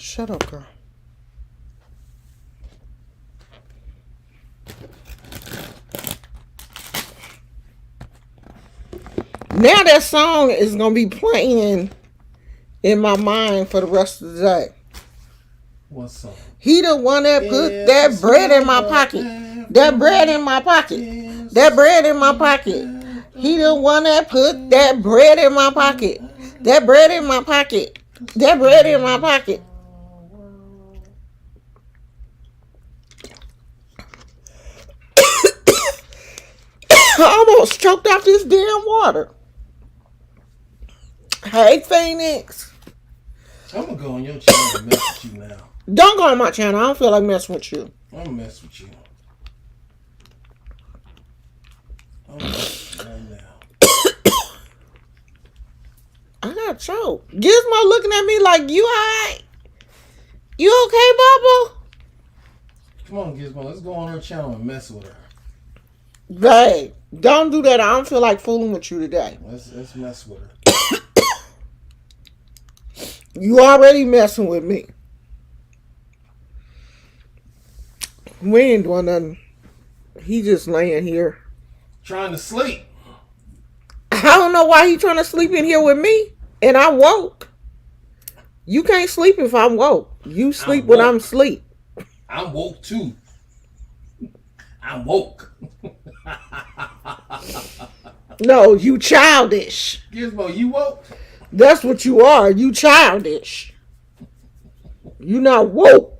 Shut up, girl. Now that song is going to be playing in my mind for the rest of the day. What song? He the one that put that bread in my pocket. That bread in my pocket. That bread in my pocket. He the one that put that bread in my pocket. That bread in my pocket. That bread in my pocket. I almost choked off this damn water. Hey, Phoenix. I'm gonna go on your channel and mess with you now. Don't go on my channel. I don't feel like messing with you. I'm gonna mess with you. I'm gonna mess with you right now. I got choked. Gizmo looking at me like, you alright? You okay, Bubba? Come on, Gizmo. Let's go on her channel and mess with her. Babe, don't do that. I don't feel like fooling with you today. Let's mess with her. You already messing with me. We ain't doing nothing. He just laying here. Trying to sleep. I don't know why he trying to sleep in here with me. And I woke. You can't sleep if I'm woke. You sleep when I'm asleep. I'm woke too. I'm woke. No, you childish. Gizmo, you woke? That's what you are. You childish. You not woke.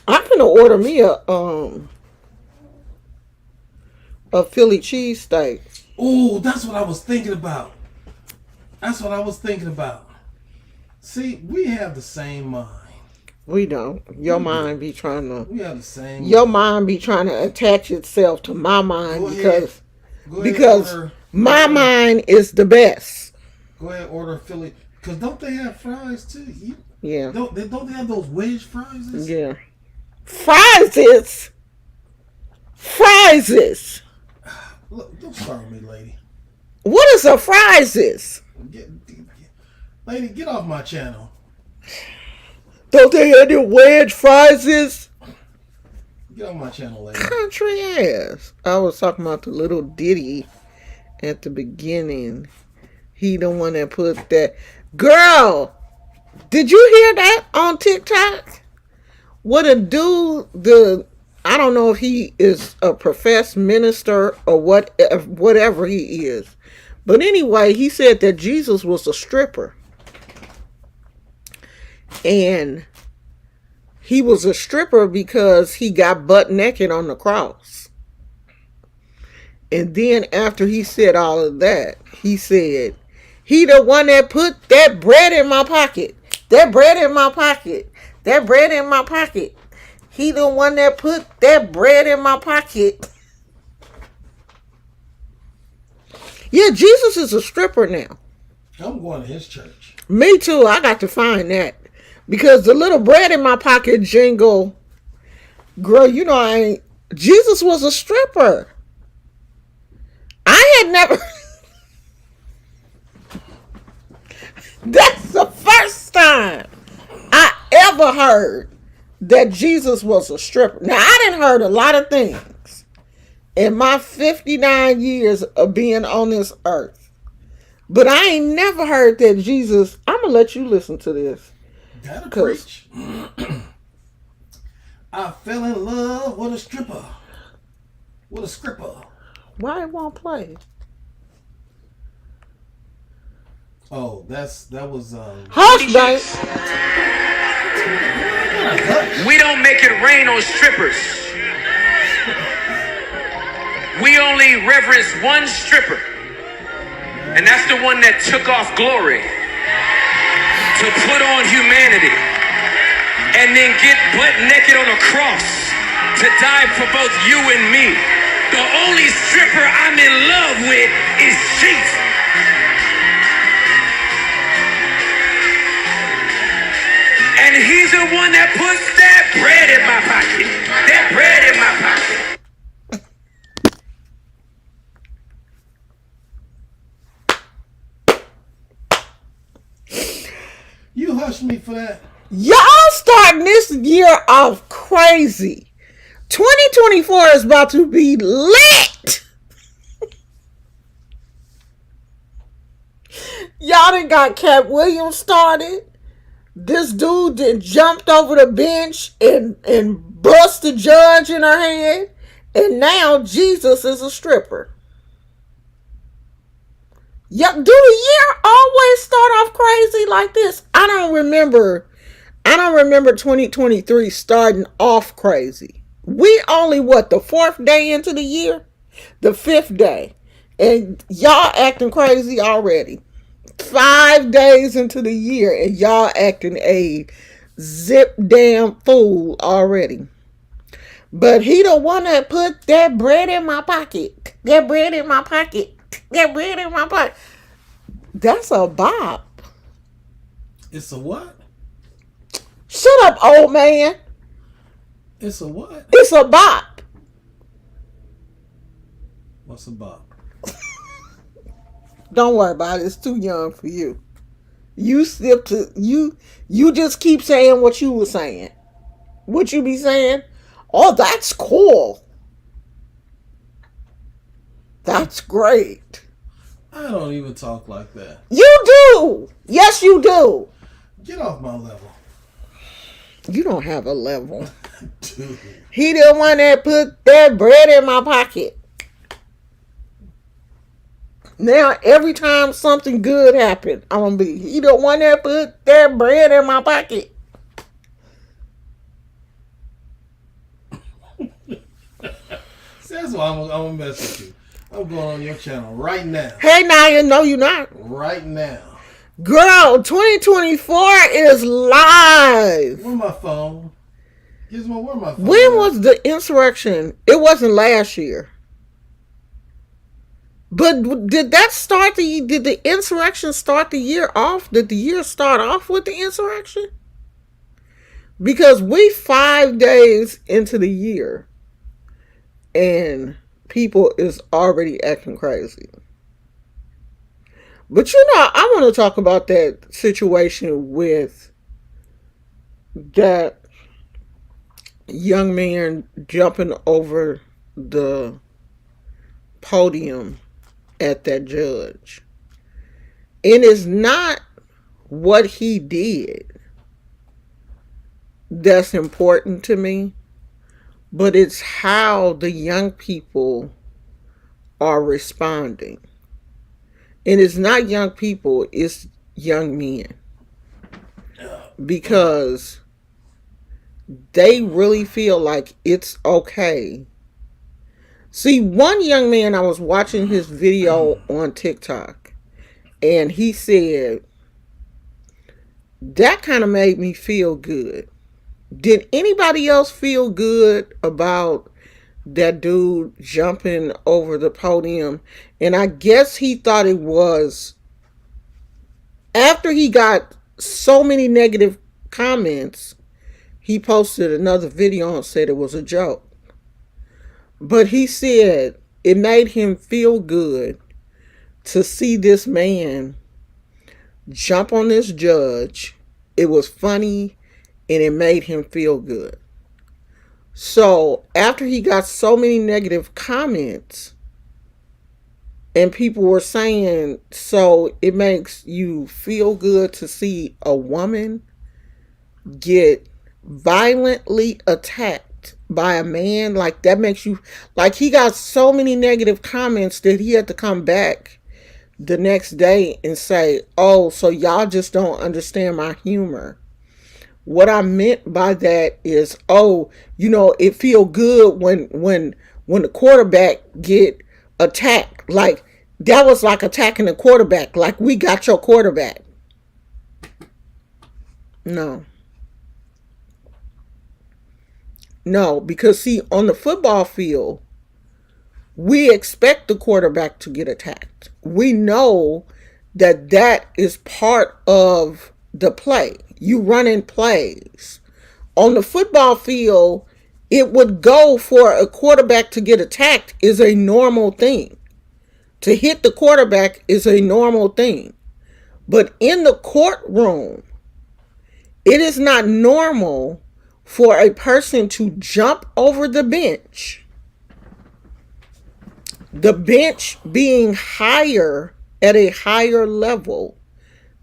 I'm gonna order me a Philly cheesesteak. Ooh, that's what I was thinking about. See, we have the same mind. We don't. Your mind be trying to. We have the same. Your mind be trying to attach itself to my mind because my mind is the best. Go ahead, order Philly. Cause don't they have fries too? Yeah. Don't they have those wedge fries? Yeah. Fries. Look, don't start with me, lady. What is a fries? Lady, get off my channel. Don't they have the wedge fries? Get off my channel, lady. Country ass. I was talking about the little ditty at the beginning. He the one that put that. Girl, did you hear that on TikTok? What a dude, I don't know if he is a professed minister or whatever he is. But anyway, he said that Jesus was a stripper. And he was a stripper because he got butt naked on the cross. And then after he said all of that, he said, he the one that put that bread in my pocket. That bread in my pocket. That bread in my pocket. He the one that put that bread in my pocket. Yeah, Jesus is a stripper now. I'm going to his church. Me too. I got to find that. Because the little bread in my pocket jingle, girl, you know Jesus was a stripper. I had never... That's the first time I ever heard that Jesus was a stripper. Now, I done heard a lot of things in my 59 years of being on this earth. But I ain't never heard that Jesus... I'm going to let you listen to this. Gotta preach. I fell in love with a stripper. With a stripper. Why it won't play? Oh, that was Hush, babe. We don't make it rain on strippers. We only reverence one stripper. And that's the one that took off glory to put on humanity and then get butt naked on a cross to die for both you and me. The only stripper I'm in love with is Jesus. And he's the one that puts that bread in my pocket. That bread in my pocket. you hush me for that? Y'all starting this year off crazy. 2024 is about to be lit. Y'all done got Cat Williams started. This dude then jumped over the bench and bust the judge in her head. And now Jesus is a stripper. Yeah, do the year always start off crazy like this? I don't remember 2023 starting off crazy. We only the 4th day into the year? The 5th day. And y'all acting crazy already. 5 days into the year and y'all acting a zip damn fool already. But he the one that put that bread in my pocket. That bread in my pocket. That bread in my pocket. That's a bop. It's a what? Shut up, old man. It's a what? It's a bop. What's a bop? Don't worry about it. It's too young for you. You just keep saying what you were saying. What you be saying? Oh, that's cool. That's great. I don't even talk like that. You do. Yes, you do. Get off my level. You don't have a level. Dude. He the one that put that bread in my pocket. Now, every time something good happened, I'm going to be, he the one that put that bread in my pocket. See, that's why I'm going to mess with you. I'm going on your channel right now. Hey, Naya, no, you're not. Right now. Girl, 2024 is live. Where's my phone? Gizmo, where's my phone? When was the insurrection? It wasn't last year. But did the insurrection start the year off? Did the year start off with the insurrection? Because we 5 days into the year and people is already acting crazy. But I want to talk about that situation with that young man jumping over the podium at that judge. And it's not what he did that's important to me, but it's how the young people are responding. And it's not young people, it's young men. Because they really feel like it's okay. See, one young man, I was watching his video on TikTok, and he said, that kind of made me feel good. Did anybody else feel good about that dude jumping over the podium? And I guess he thought it was, after he got so many negative comments, he posted another video and said it was a joke. But he said it made him feel good to see this man jump on this judge. It was funny and it made him feel good. So after he got so many negative comments and people were saying, so it makes you feel good to see a woman get violently attacked by a man, like that makes you, like he got so many negative comments that he had to come back the next day and say, oh, so y'all just don't understand my humor. What I meant by that is, oh, it feel good when the quarterback get attacked. Like that was like attacking the quarterback, like we got your quarterback. No, because see, on the football field, we expect the quarterback to get attacked. We know that is part of the play. You running plays. On the football field, it would go for a quarterback to get attacked is a normal thing. To hit the quarterback is a normal thing. But in the courtroom, It is not normal for a person to jump over the bench. The bench being higher, at a higher level,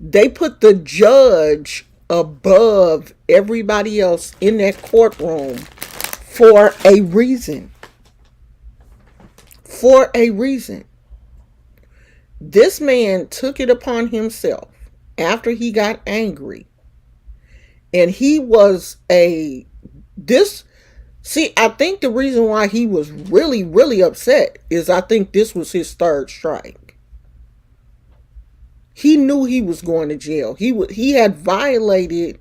they put the judge above everybody else in that courtroom for a reason. For a reason. This man took it upon himself after he got angry. And he was I think the reason why he was really, really upset is I think this was his third strike. He knew he was going to jail. He had violated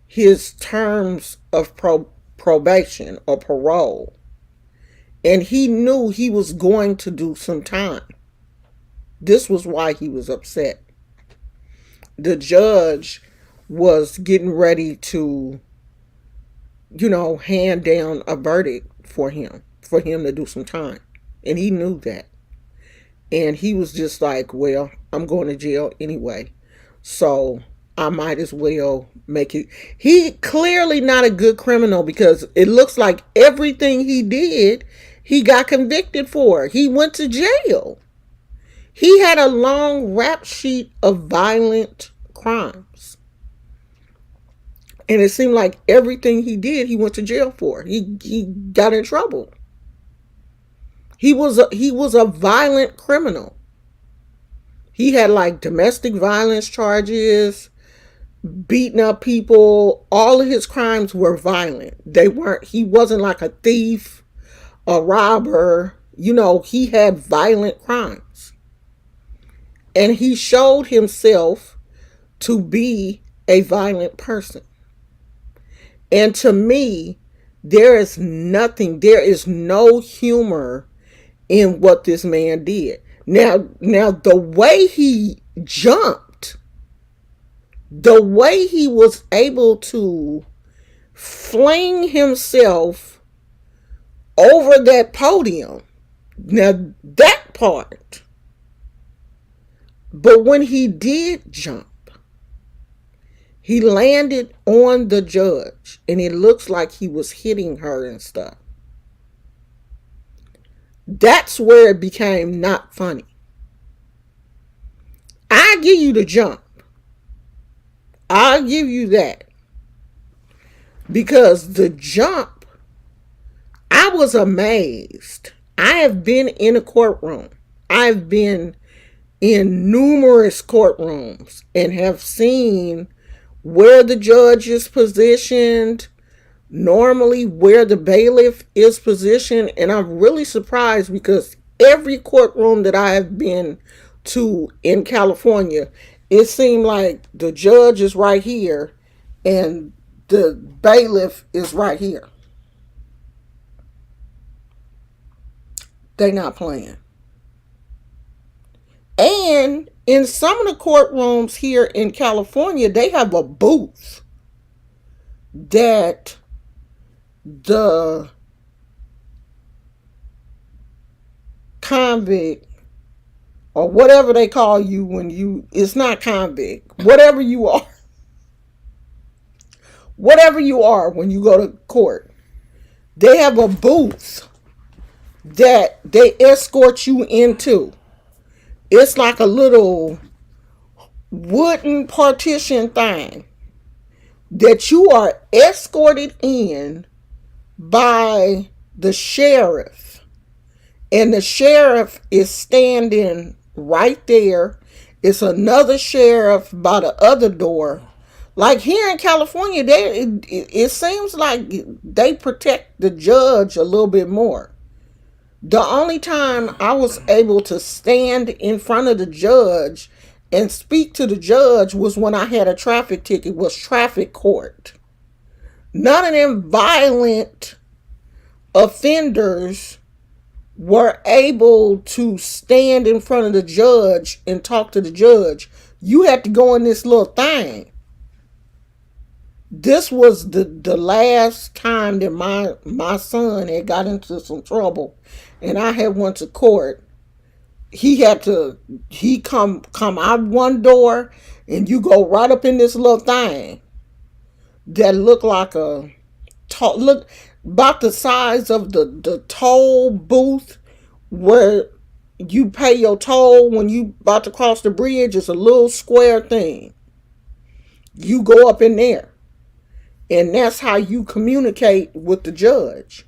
his terms of probation or parole. And he knew he was going to do some time. This was why he was upset. The judge was getting ready to, hand down a verdict for him to do some time. And he knew that. And he was just like, well, I'm going to jail anyway, so I might as well make it. He clearly not a good criminal, because it looks like everything he did, he got convicted for. He went to jail. He had a long rap sheet of violent crimes. And it seemed like everything he did, he went to jail for. He got in trouble. He was a violent criminal. He had like domestic violence charges, beating up people. All of his crimes were violent. He wasn't like a thief, a robber. He had violent crimes. And he showed himself to be a violent person. And to me, there is no humor in what this man did. Now the way he jumped, the way he was able to fling himself over that podium, now that part. But when he did jump, he landed on the judge, and it looks like he was hitting her and stuff. That's where it became not funny. I give you the jump. I'll give you that. Because the jump, I was amazed. I have been in a courtroom. I've been in numerous courtrooms and have seen where the judge is positioned, normally where the bailiff is positioned, and I'm really surprised because every courtroom that I have been to in California, it seemed like the judge is right here and the bailiff is right here. They not playing. And in some of the courtrooms here in California, they have a booth that the convict, or whatever they call you when it's not convict, whatever you are when you go to court, they have a booth that they escort you into. It's like a little wooden partition thing that you are escorted in by the sheriff. And the sheriff is standing right there. It's another sheriff by the other door. Like here in California, it seems like they protect the judge a little bit more. The only time I was able to stand in front of the judge and speak to the judge was when I had a traffic ticket, was traffic court. None of them violent offenders were able to stand in front of the judge and talk to the judge. You had to go in this little thing. This was the last time that my son had got into some trouble and I had went to court. He come out one door and you go right up in this little thing. that look like a look about the size of the toll booth where you pay your toll when you about to cross the bridge. It's a little square thing. You go up in there, and that's how you communicate with the judge.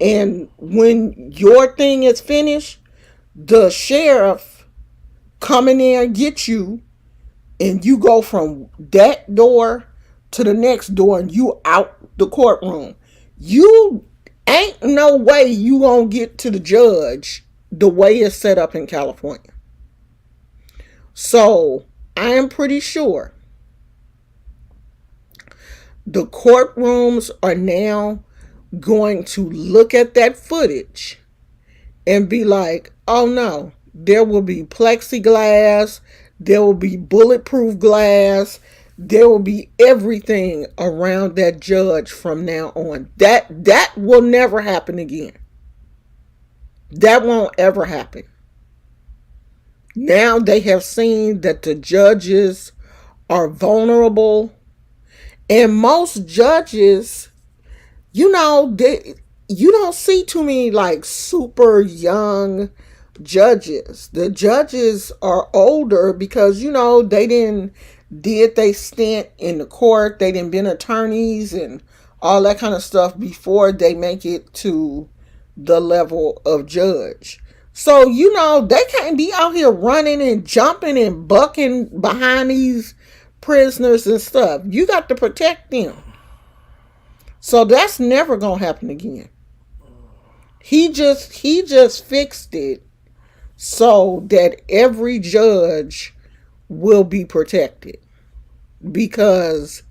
And when your thing is finished, the sheriff come in there and get you, and you go from that door to the next door, and you out the courtroom. You ain't no way you gonna get to the judge the way it's set up in California. So I am pretty sure the courtrooms are now going to look at that footage and be like, oh no, there will be plexiglass, there will be bulletproof glass, there will be everything around that judge from now on. That will never happen again. That won't ever happen. Now they have seen that the judges are vulnerable. And most judges, you don't see too many like super young judges. The judges are older because, they did they stint in the court. They didn't been attorneys and all that kind of stuff before they make it to the level of judge. So, they can't be out here running and jumping and bucking behind these prisoners and stuff. You got to protect them. So that's never gonna happen again. He just fixed it so that every judge will be protected, because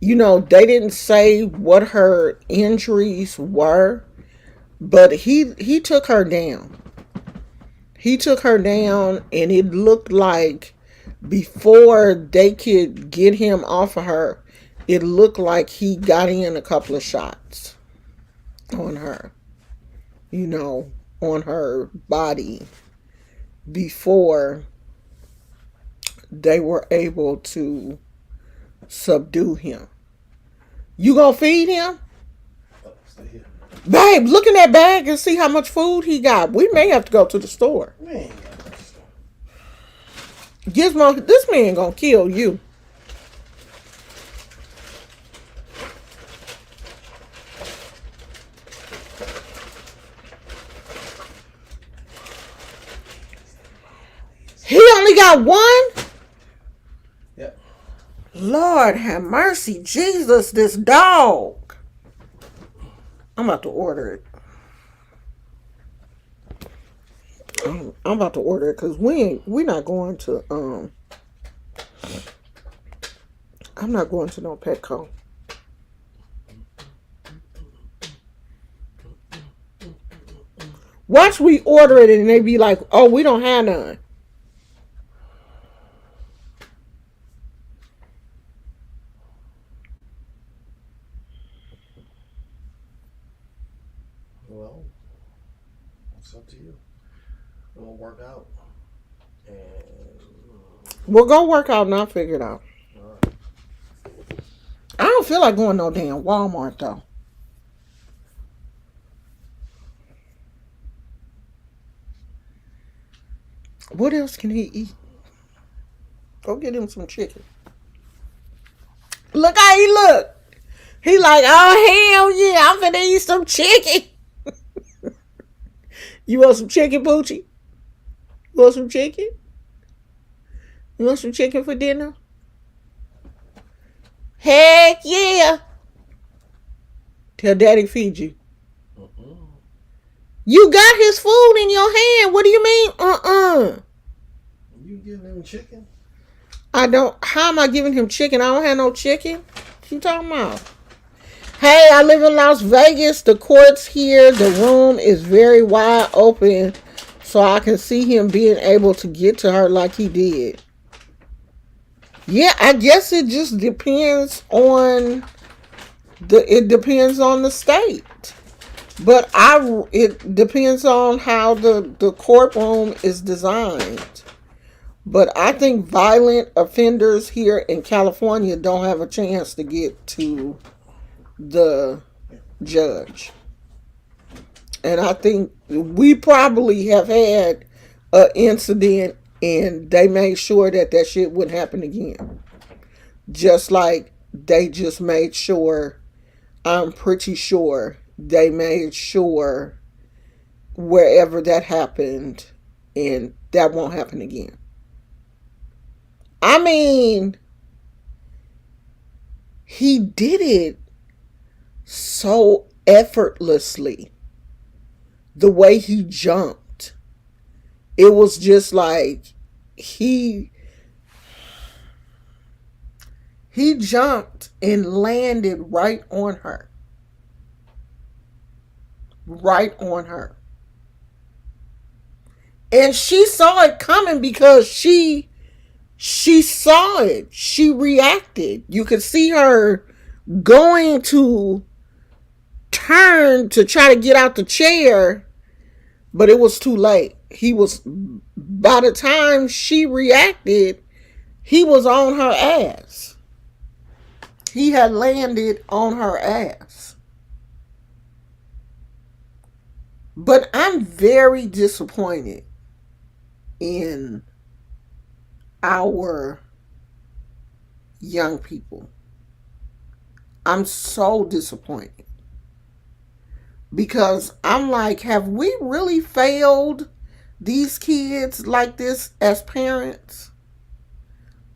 they didn't say what her injuries were, but he took her down. He took her down, and it looked like before they could get him off of her, it looked like he got in a couple of shots on her, on her body before they were able to subdue him. You gonna feed him? Stay here. Babe, look in that bag and see how much food he got. We may have to go to the store. Man, Gizmo, this man gonna kill you. He only got one? Yep. Lord have mercy, Jesus, this dog. I'm about to order it. I'm about to order it because we're not going to I'm not going to no Petco. Watch we order it and they be like, oh, we don't have none. Well, it's up to you. I'm gonna work out, and We'll go work out and I'll figure it out. all right. I don't feel like going no damn Walmart though. What else can he eat? Go get him some chicken. Look how he look. He like, oh hell yeah, I'm finna eat some chicken. You want some chicken, Poochie? You want some chicken? You want some chicken for dinner? Heck yeah. Tell Daddy feed you. You got his food in your hand. What do you mean? You giving him chicken? I don't. How am I giving him chicken? I don't have no chicken. What you talking about? Hey, I live in Las Vegas. The court's here. The room is very wide open, so I can see him being able to get to her like he did. Yeah, I guess it just depends on the state. But it depends on how the courtroom is designed. But I think violent offenders here in California don't have a chance to get to the judge. And I think we probably have had an incident and they made sure that that shit wouldn't happen again. Just like they just made sure, I'm pretty sure they made sure wherever that happened and that won't happen again. I mean, he did it so effortlessly. The way he jumped, it was just like he jumped and landed right on her. Right on her. And she saw it coming because she saw it. She reacted. You could see her going to turn to try to get out the chair, but it was too late. By the time she reacted, he was on her ass. He had landed on her ass. But I'm very disappointed in our young people. I'm so disappointed. Because I'm like, have we really failed these kids like this as parents?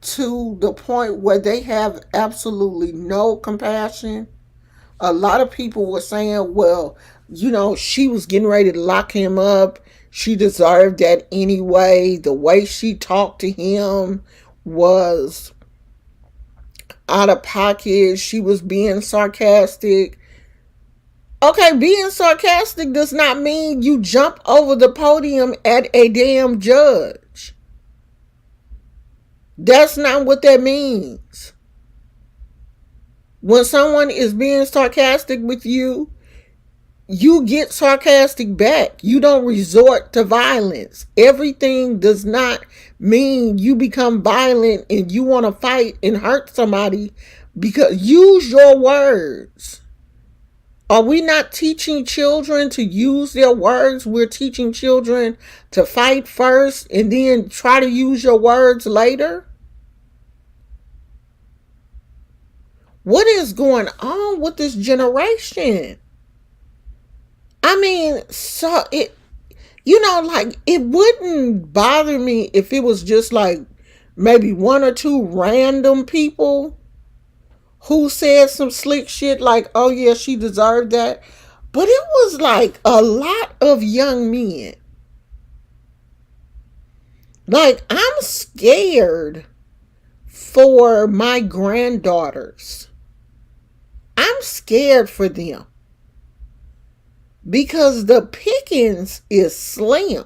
To the point where they have absolutely no compassion. A lot of people were saying, well, she was getting ready to lock him up. She deserved that anyway. The way she talked to him was out of pocket. She was being sarcastic. Okay, being sarcastic does not mean you jump over the podium at a damn judge. That's not what that means. When someone is being sarcastic with you, you get sarcastic back. You don't resort to violence. Everything does not mean you become violent and you want to fight and hurt somebody, because use your words. Are we not teaching children to use their words? We're teaching children to fight first and then try to use your words later? What is going on with this generation? I mean, so it wouldn't bother me if it was just like maybe one or two random people who said some slick shit like, oh yeah, she deserved that. But it was like a lot of young men. Like, I'm scared for my granddaughters. I'm scared for them. Because the pickings is slim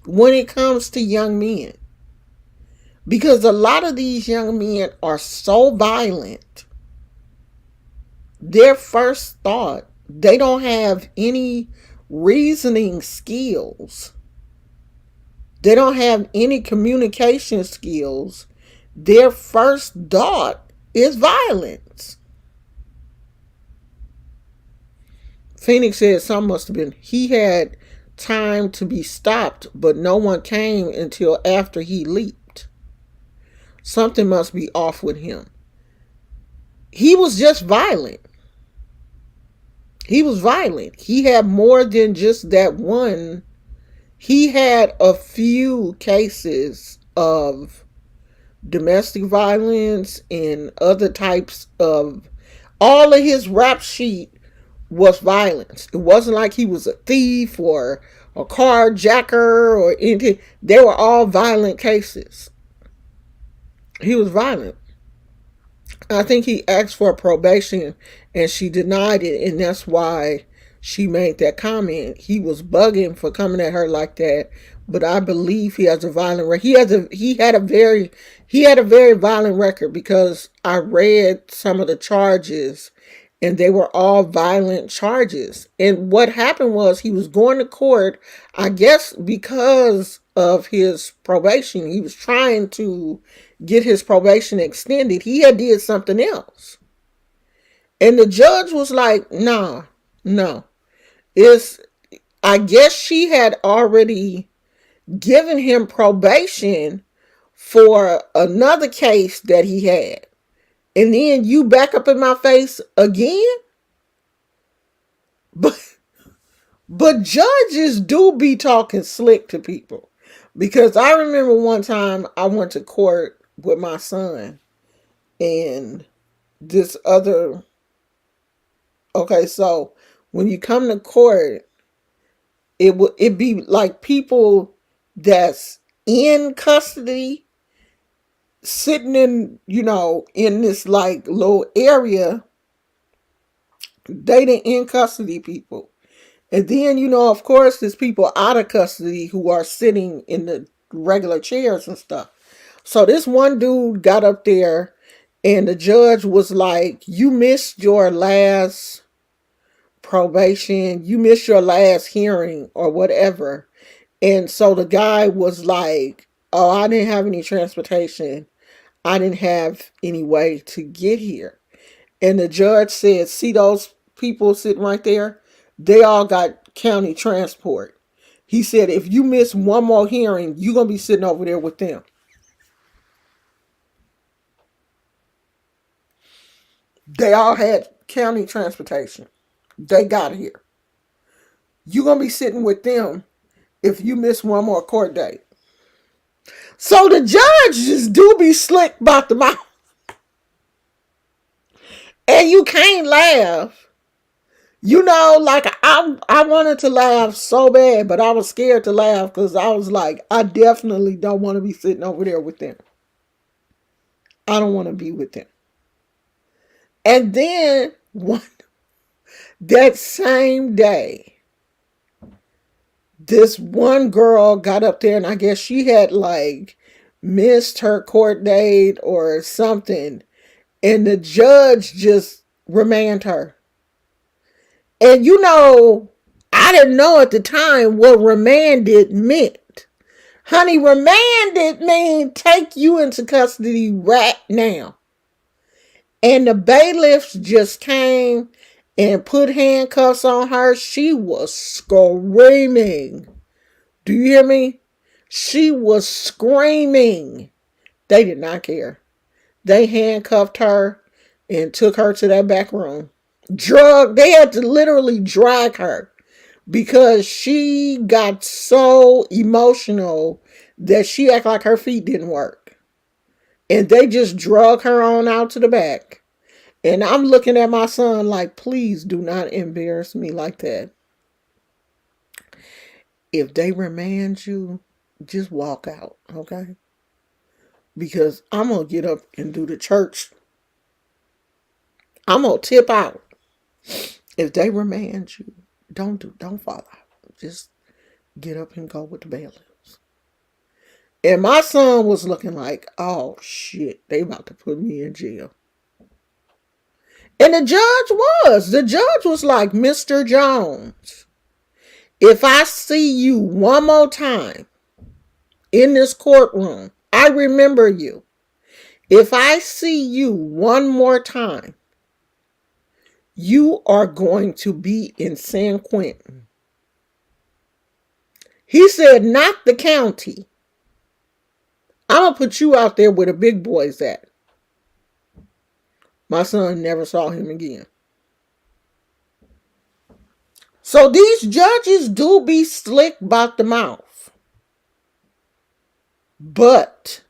when it comes to young men. Because a lot of these young men are so violent. Their first thought, they don't have any reasoning skills. They don't have any communication skills. Their first thought is violence. Phoenix said some must have been, he had time to be stopped, but no one came until after he leaped. Something must be off with him. He was just violent. He was violent. He had more than just that one. He had a few cases of domestic violence and other types of, all of his rap sheet was violence. It wasn't like he was a thief or a carjacker or anything. They were all violent cases. He was violent. I think he asked for probation and she denied it, and that's why she made that comment. He was bugging for coming at her like that, but I believe he has a violent record. He had a very violent record, because I read some of the charges and they were all violent charges. And what happened was he was going to court, I guess because of his probation. He was trying to get his probation extended. He had did something else. And the judge was like, nah, no. It's, I guess she had already given him probation for another case that he had. And then you back up in my face again? But judges do be talking slick to people. Because I remember one time I went to court with my son and this other, okay, so when you come to court, it be like people that's in custody sitting in, in this like little area. They the in custody people. And then, of course, there's people out of custody who are sitting in the regular chairs and stuff. So this one dude got up there and the judge was like, you missed your last probation, you missed your last hearing or whatever. And so the guy was like, oh, I didn't have any transportation. I didn't have any way to get here. And the judge said, see those people sitting right there? They all got county transport. He said, if you miss one more hearing, you're going to be sitting over there with them. They all had county transportation. They got here. You're going to be sitting with them if you miss one more court date. So the judges do be slick about the mouth. And you can't laugh. Like I wanted to laugh so bad, but I was scared to laugh because I was like, I definitely don't want to be sitting over there with them. I don't want to be with them. And then that same day, this one girl got up there and I guess she had like missed her court date or something. And the judge just remanded her. And I didn't know at the time what remanded meant. Honey, remanded means take you into custody right now. And the bailiffs just came and put handcuffs on her. She was screaming. Do you hear me? She was screaming. They did not care. They handcuffed her and took her to that back room. They had to literally drag her because she got so emotional that she acted like her feet didn't work. And they just drug her on out to the back. And I'm looking at my son like, please do not embarrass me like that. If they remand you, just walk out, okay? Because I'm going to get up and do the church. I'm going to tip out. If they remand you, don't fall out. Just get up and go with the bailiffs. And my son was looking like, oh shit, they about to put me in jail. And the judge was like, Mr. Jones, if I see you one more time in this courtroom, I remember you. If I see you one more time, you are going to be in San Quentin. He said, not the county. I'm going to put you out there where the big boys at. My son never saw him again. So these judges do be slick about the mouth. But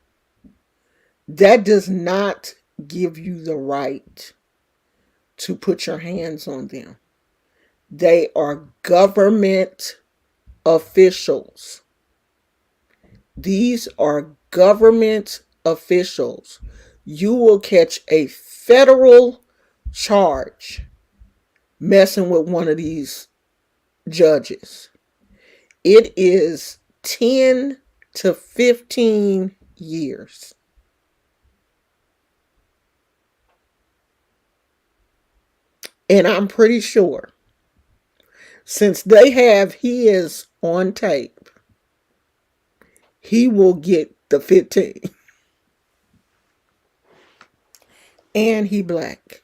that does not give you the right to put your hands on them. They are government officials. These are government officials. You will catch a federal charge messing with one of these judges. It is 10 to 15 years. And I'm pretty sure, since they have his on tape, he will get the 15. And he black.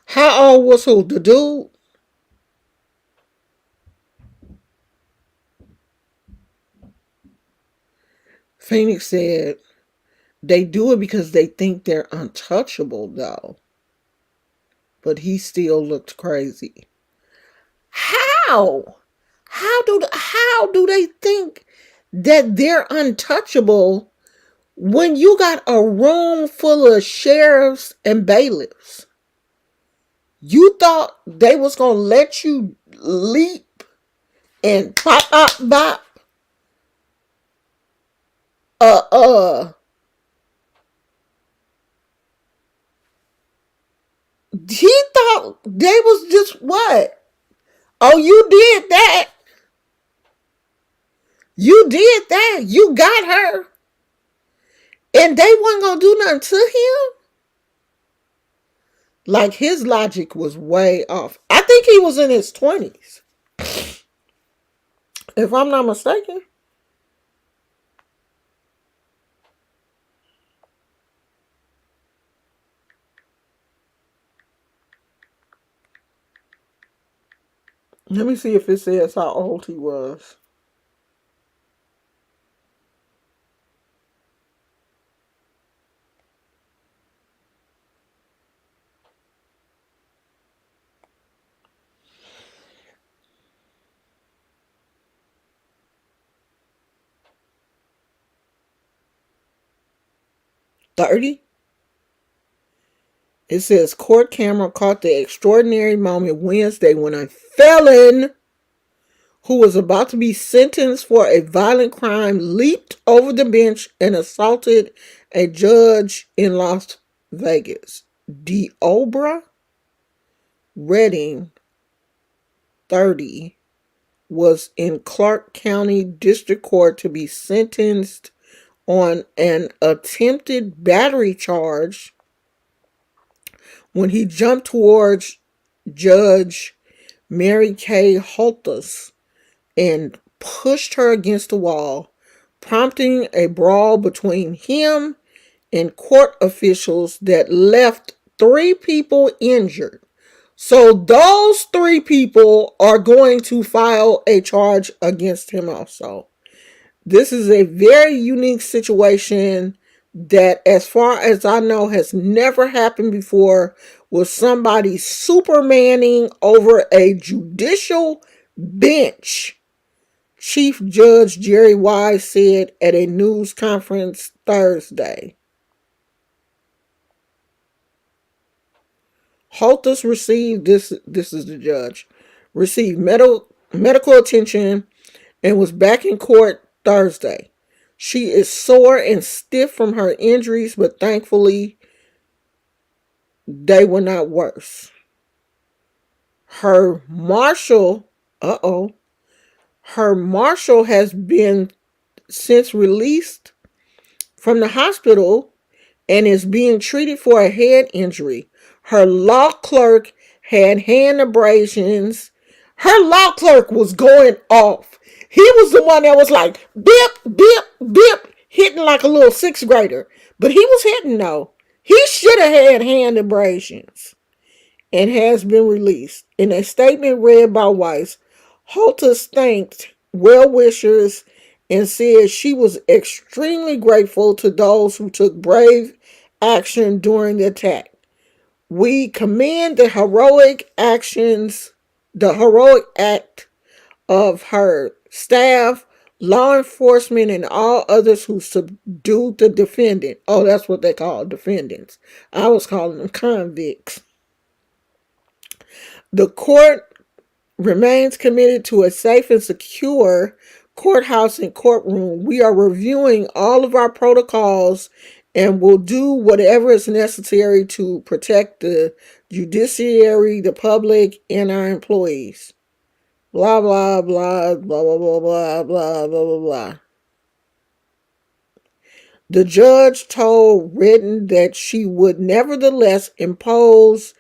How old was who? The dude? Phoenix said they do it because they think they're untouchable, though. But he still looked crazy. How? How do they think that they're untouchable when you got a room full of sheriffs and bailiffs? You thought they was gonna let you leap and pop up bop? Uh uh. He thought they was just what? Oh, you did that. You did that. You got her. And they wasn't gonna do nothing to him? Like, his logic was way off. I think he was in his 20s. If I'm not mistaken. Let me see if it says how old he was. $30. It says court camera caught the extraordinary moment Wednesday when a felon who was about to be sentenced for a violent crime leaped over the bench and assaulted a judge in Las Vegas. Deobra Redding, 30, was in Clark County District Court to be sentenced on an attempted battery charge when he jumped towards Judge Mary Kay Holthus and pushed her against the wall, prompting a brawl between him and court officials that left 3 people injured. So those 3 people are going to file a charge against him also. This is a very unique situation that, as far as I know, has never happened before, with somebody supermaning over a judicial bench. Chief Judge Jerry Wise said at a news conference Thursday. Holthus received this is the judge, received medical attention and was back in court Thursday. She is sore and stiff from her injuries, but thankfully they were not worse. Her marshal has been since released from the hospital and is being treated for a head injury. Her law clerk had hand abrasions. Her law clerk was going off. He was the one that was like, bip, bip, bip, hitting like a little 6th grader. But he was hitting, though. He should have had hand abrasions and has been released. In a statement read by Weiss, Holthus thanked well-wishers and said she was extremely grateful to those who took brave action during the attack. We commend the heroic act of her staff, law enforcement, and all others who subdued the defendant. Oh, that's what they call defendants. I was calling them convicts. The court remains committed to a safe and secure courthouse and courtroom. We are reviewing all of our protocols and will do whatever is necessary to protect the judiciary, the public, and our employees. Blah, blah, blah, blah, blah, blah, blah, blah, blah, blah, blah. The judge told Redden that she would nevertheless impose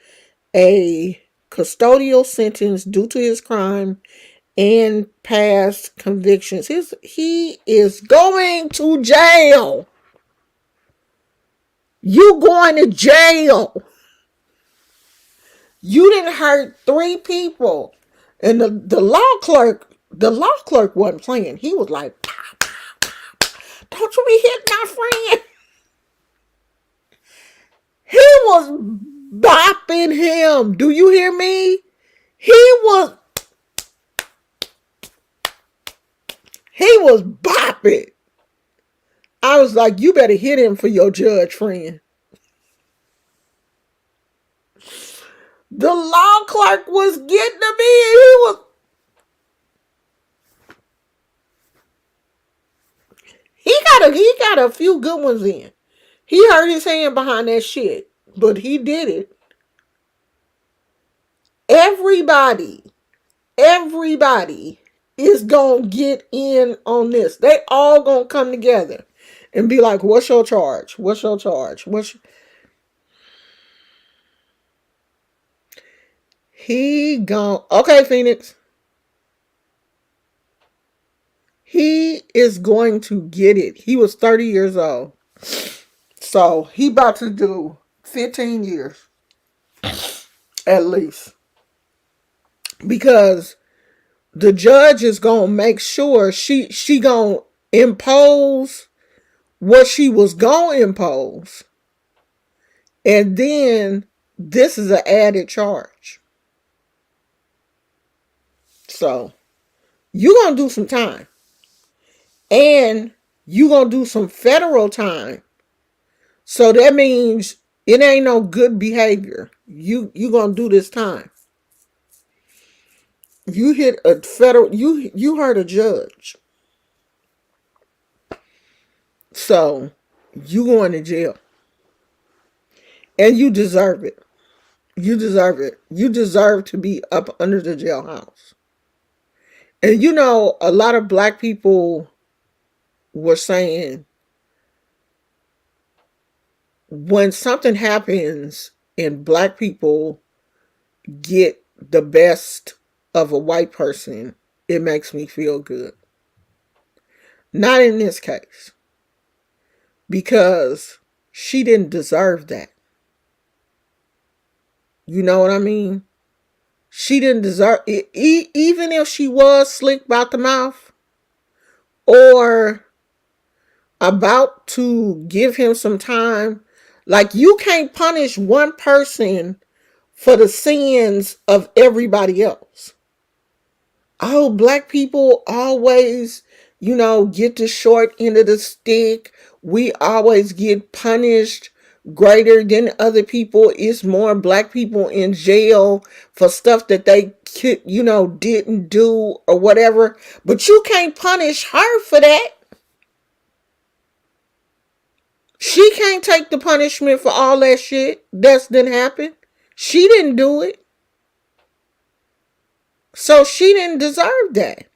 a custodial sentence due to his crime and past convictions. He is going to jail. You going to jail. You didn't hurt 3 people. And the law clerk wasn't playing. He was like, pow, pow, pow. Don't you be hitting my friend. He was bopping him. Do you hear me? He was bopping. I was like, you better hit him for your judge friend. The law clerk was getting to me. He got a few good ones in. He hurt his hand behind that shit, but he did it. Everybody is gonna get in on this. They all gonna come together and be like, what's your charge? What's your charge? Okay, Phoenix. He is going to get it. He was 30 years old. So he about to do 15 years. At least. Because the judge is going to make sure she going to impose what she was going to impose. And then this is an added charge. So you're going to do some time. And you're going to do some federal time. So that means it ain't no good behavior. You going to do this time. You hit a federal, you hurt a judge. So you going to jail. And you deserve it. You deserve it. You deserve to be up under the jailhouse. And you know, a lot of black people were saying, when something happens and black people get the best of a white person, it makes me feel good. Not in this case. Because she didn't deserve that. You know what I mean? She didn't deserve it. Even if she was slick about the mouth or about to give him some time, like, you can't punish one person for the sins of everybody else. Oh, black people always, get the short end of the stick. We always get punished greater than other people. It's more black people in jail for stuff that they didn't do or whatever. But you can't punish her for that. She can't take the punishment for all that shit that's didn't happen. She didn't do it. So she didn't deserve that.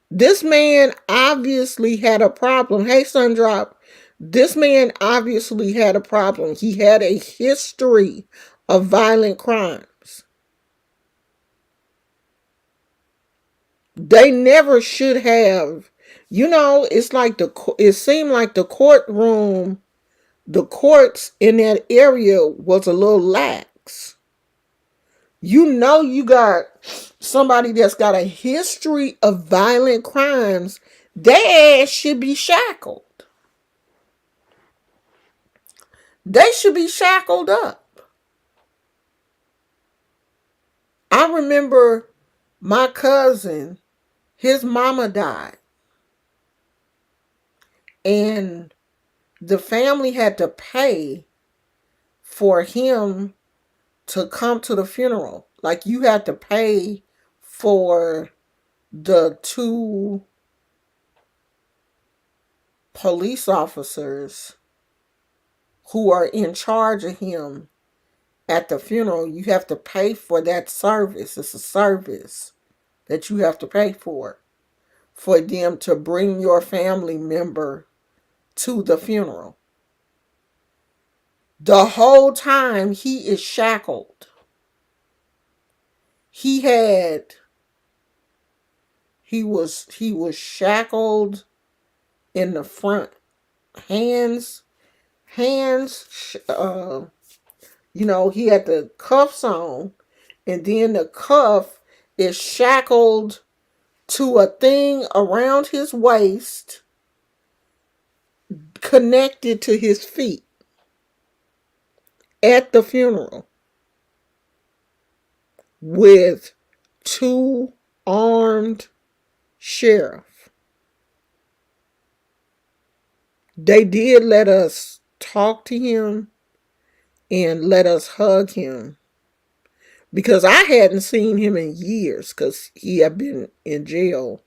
This man obviously had a problem. Hey, Sundrop. This man obviously had a problem. He had a history of violent crimes. They never should have. It's like it seemed like the courts in that area was a little lax. You got somebody that's got a history of violent crimes. Their ass should be shackled. They should be shackled up. I remember my cousin, his mama died. And the family had to pay for him to come to the funeral. Like, you had to pay for the 2 police officers who are in charge of him at the funeral. You have to pay for that service. It's a service that you have to pay for them to bring your family member to the funeral. The whole time he is shackled. He was shackled in the front. Hands, he had the cuffs on, and then the cuff is shackled to a thing around his waist, connected to his feet at the funeral with 2 armed sheriffs. They did let us talk to him and let us hug him, because I hadn't seen him in years, because he had been in jail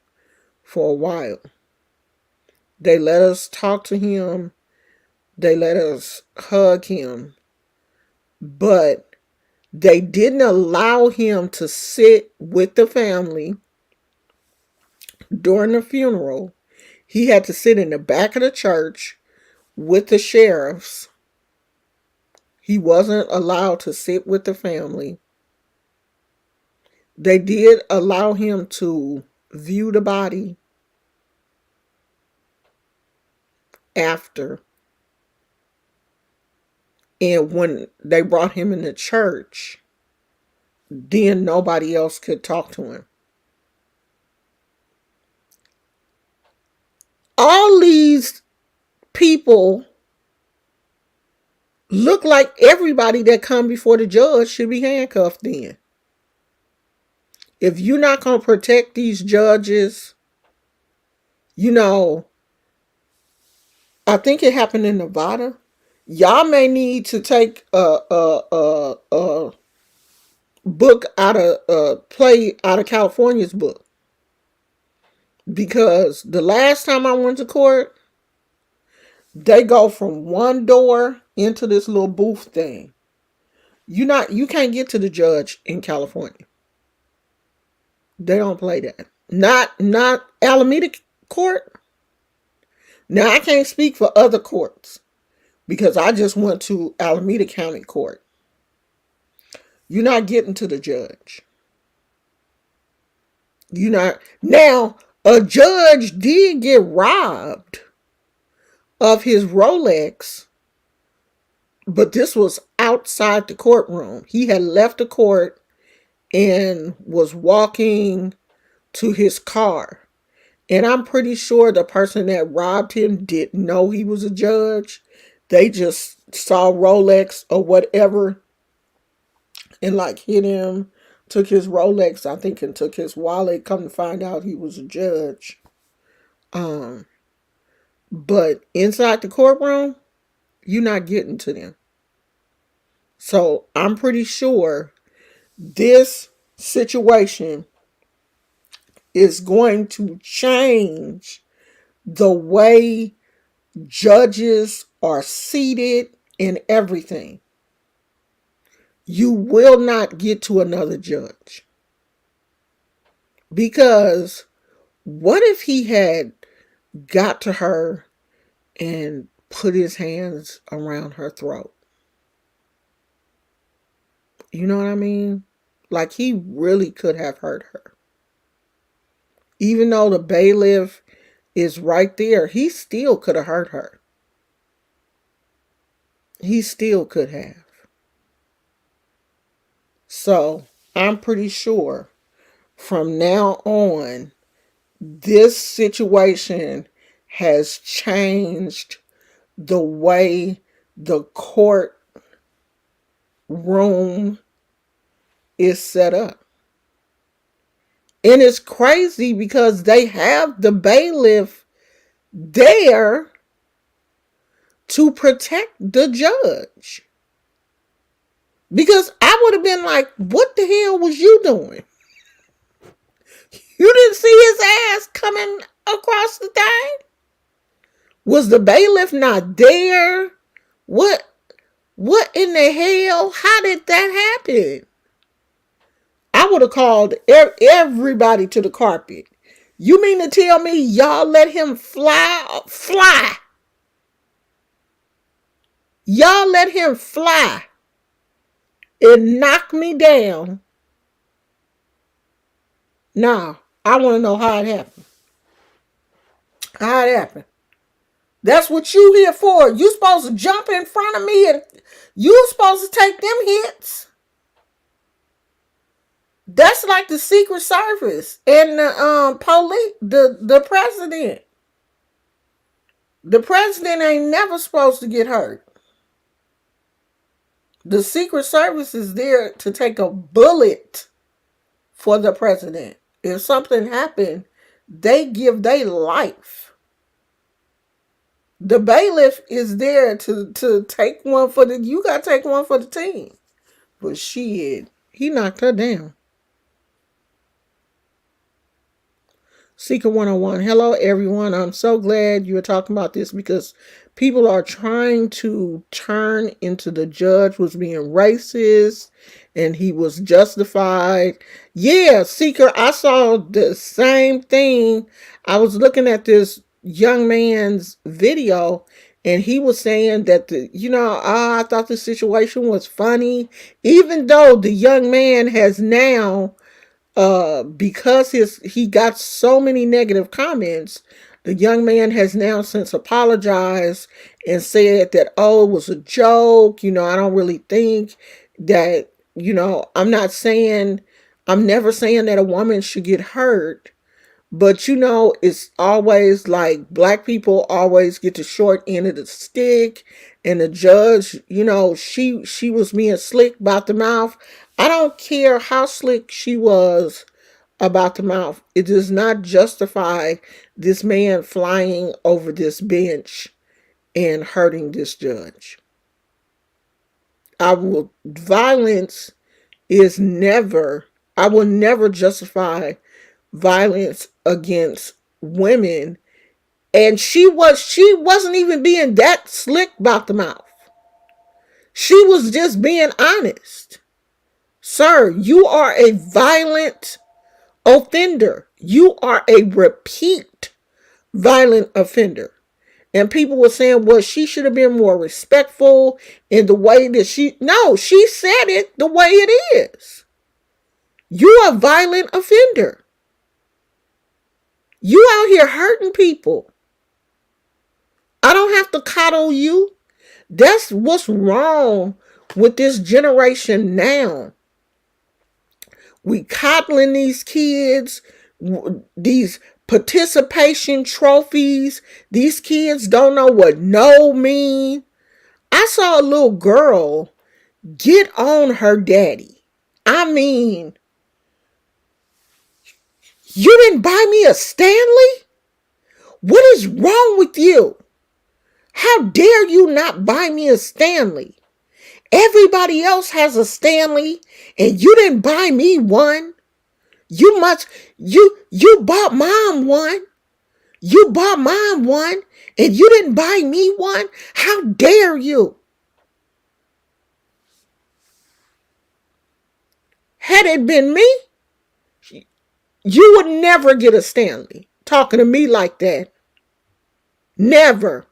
for a while. They let us talk to him. They let us hug him. But they didn't allow him to sit with the family during the funeral. He had to sit in the back of the church with the sheriffs. He wasn't allowed to sit with the family. They did allow him to view the body after. And when they brought him in the church, then nobody else could talk to him. All these people look like everybody that come before the judge should be handcuffed then. If you're not going to protect these judges, I think it happened in Nevada. Y'all may need to take a book out of play out of California's book, because the last time I went to court, they go from one door into this little booth thing. You can't get to the judge in California. They don't play that. Not Alameda Court. Now I can't speak for other courts, because I just went to Alameda County Court. You're not getting to the judge. You're not. Now, a judge did get robbed of his Rolex, but this was outside the courtroom. He had left the court and was walking to his car. And I'm pretty sure the person that robbed him didn't know he was a judge. They just saw Rolex or whatever and hit him, took his Rolex, I think, and took his wallet. Come to find out he was a judge. But inside the courtroom, you're not getting to them. So I'm pretty sure this situation is going to change the way judges are seated and everything. You will not get to another judge. Because what if he had got to her and put his hands around her throat? You know what I mean? He really could have hurt her. Even though the bailiff is right there, he still could have hurt her. He still could have. So, I'm pretty sure from now on, this situation has changed the way the court room is set up. And it's crazy because they have the bailiff there to protect the judge. Because I would have been like, what the hell was you doing? You didn't see his ass coming across the thing? Was the bailiff not there? What in the hell? How did that happen? I would have called everybody to the carpet. You mean to tell me y'all let him fly? Y'all let him fly and knock me down. Now, I want to know how it happened. How it happened. That's what you here for. You supposed to jump in front of me and you supposed to take them hits. That's like the Secret Service and the police, the president. The president ain't never supposed to get hurt. The Secret Service is there to take a bullet for the president. If something happened, they give their life. The bailiff is there to take one for the, you got to take one for the team. But shit, he knocked her down. Seeker 101. Hello, everyone. I'm so glad you're talking about this because people are trying to turn into the judge was being racist and he was justified. Yeah, Seeker, I saw the same thing. I was looking at this young man's video and he was saying that, I thought the situation was funny, even though the young man has now because he got so many negative comments, the young man has now since apologized and said that, it was a joke. I don't really think that, I'm never saying that a woman should get hurt. But, it's always like black people always get the short end of the stick. And the judge, she was being slick about the mouth. I don't care how slick she was about the mouth. It does not justify this man flying over this bench and hurting this judge. I will never justify violence against women. And she wasn't even being that slick about the mouth. She was just being honest. Sir, you are a violent offender. You are a repeat violent offender. And people were saying, well, she should have been more respectful in the way that she said it the way it is. You are a violent offender. You out here hurting people. I don't have to coddle you. That's what's wrong with this generation now. We coddling these kids, these participation trophies. These kids don't know what no mean. I saw a little girl get on her daddy. I mean, you didn't buy me a Stanley? What is wrong with you? How dare you not buy me a Stanley? Everybody else has a Stanley and you didn't buy me one. You bought mom one. You bought mom one and you didn't buy me one. How dare you? Had it been me, you would never get a Stanley. Talking to me like that. Never.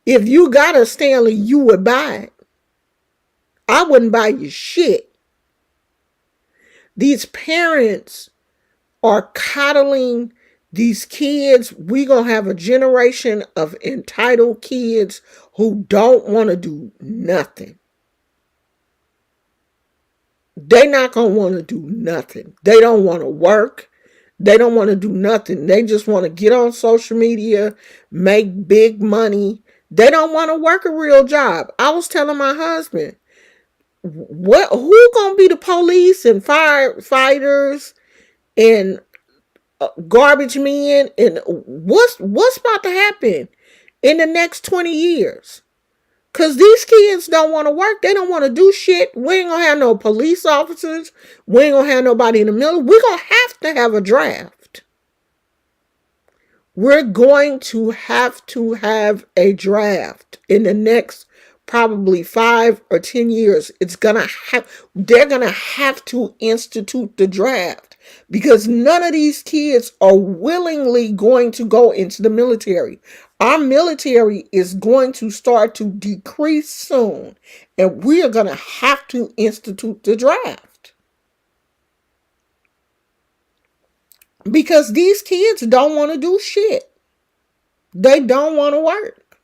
If you got a Stanley, you would buy it. I wouldn't buy you shit. These parents are coddling these kids. We're going to have a generation of entitled kids who don't want to do nothing. They're not going to want to do nothing. They don't want to work. They don't want to do nothing. They just want to get on social media, make big money. They don't want to work a real job. I was telling my husband, who gonna be the police and firefighters and garbage men, and what's about to happen in the next 20 years? Because these kids don't want to work. They don't want to do shit. We ain't going to have no police officers. We ain't going to have nobody in the middle. We're going to have a draft. We're going to have a draft in the next probably 5 or 10 years. They're going to have to institute the draft. because none of these kids are willingly going to go into the military. Our military is going to start to decrease soon, and we are going to have to institute the draft. Because these kids don't want to do shit. They don't want to work.